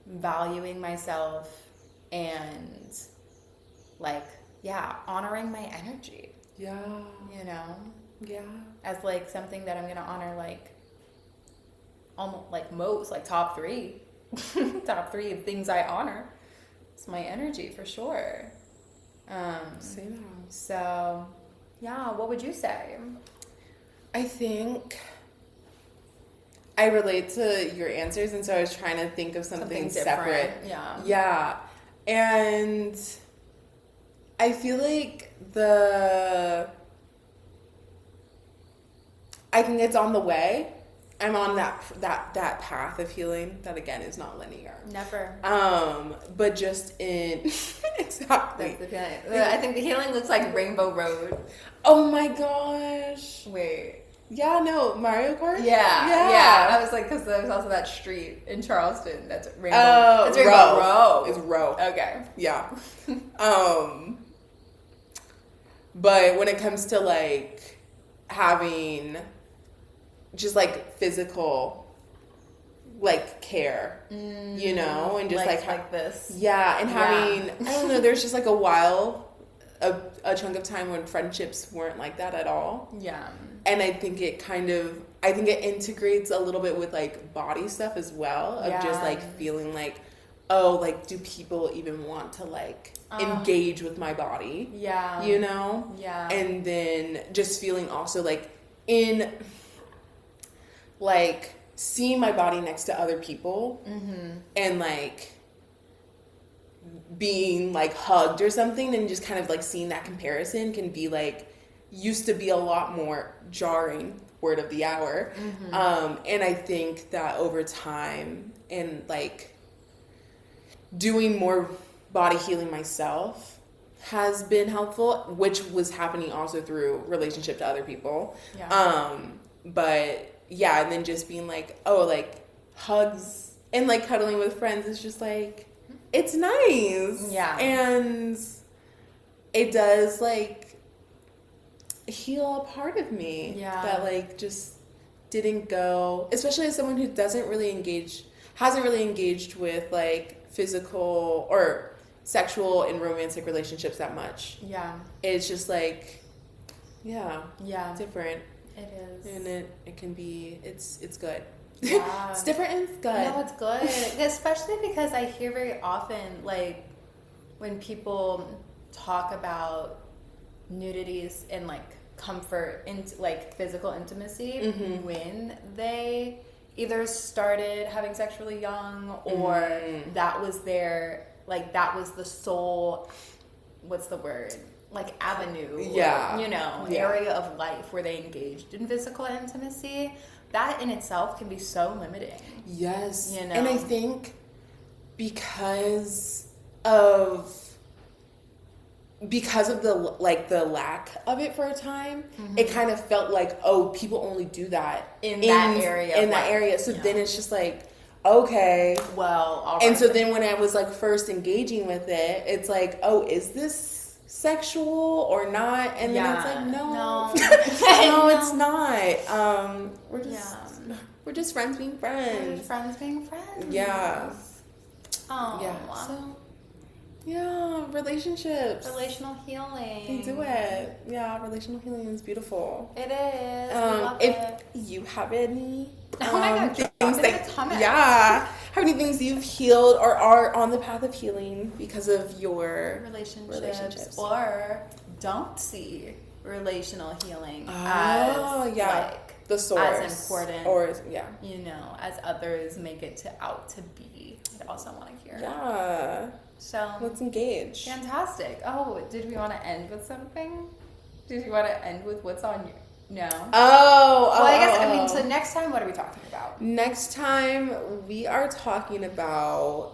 valuing myself and like, honoring my energy. Yeah. You know? Yeah. As like something that I'm going to honor like almost like most, like top 3. Top 3 of things I honor. It's my energy for sure. Same. So, yeah, what would you say? I think I relate to your answers, and so I was trying to think of something separate. Yeah. Yeah. And I feel like I think it's on the way. I'm on that path of healing that again is not linear. Never. But just in exactly. That's the feeling. I think the healing looks like Rainbow Road. Oh my gosh. Wait. Yeah, no, Mario Kart? Yeah. I was like, because there's also that street in Charleston that's Rainbow. It's Rainbow Road. It's Row. Okay. Yeah. But when it comes to like having just like physical like care, you know, and just like this. Yeah, and having I don't know, there's just like a chunk of time when friendships weren't like that at all. Yeah. And I think it integrates a little bit with like body stuff as well, of just like feeling like, oh, like do people even want to like engage with my body? Yeah. You know? Yeah. And then just feeling also like in like seeing my body next to other people and like being like hugged or something, and just kind of like seeing that comparison can be like used to be a lot more jarring, word of the hour. And I think that over time and like doing more body healing myself has been helpful, which was happening also through relationship to other people. But yeah, and then just being like, oh, like hugs and like cuddling with friends is just like, it's nice. Yeah. And it does like heal a part of me that like just didn't go, especially as someone who hasn't really engaged with like physical or sexual and romantic relationships that much. Yeah. It's just like, yeah. Different. It is. And it can be, it's good. Yeah. It's different and it's good. No, it's good. Especially because I hear very often, like, when people talk about nudities and, like, comfort in, like, physical intimacy when they either started having sex really young or that was their, like, that was the sole, what's the word? Like avenue, or, you know, area of life where they engaged in physical intimacy, that in itself can be so limiting. Yes. You know? And I think because of the lack of it for a time, it kind of felt like, oh, people only do that in that area. So then it's just like, okay. Well, all right. And so then when I was like first engaging with it, it's like, oh, is this sexual or not? And then it's like, no, no, it's not. We're just friends being friends. Yeah. Oh. Yeah. So, yeah, relationships. Relational healing. You can do it. Yeah, relational healing is beautiful. It is. I love it. You have any oh my God, things have any things you've healed or are on the path of healing because of your relationships. Or don't see relational healing as like the source, as important, or you know, as others make it out to be. I also want to hear. Yeah. So let's engage. Fantastic. Oh, did we want to end with something? Did you want to end with what's on No. Oh. Well, I guess, I mean, so next time, what are we talking about? Next time, we are talking about,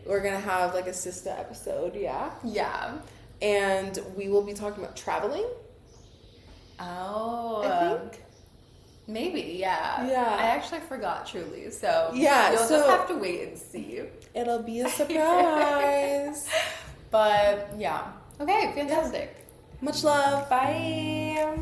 we're going to have like a sister episode, yeah? Yeah. And we will be talking about traveling. Oh. I think. Maybe, yeah. Yeah. I actually forgot, truly. So, yeah, you'll just have to wait and see. It'll be a surprise. But, yeah. Okay, fantastic. Yeah. Much love. Bye.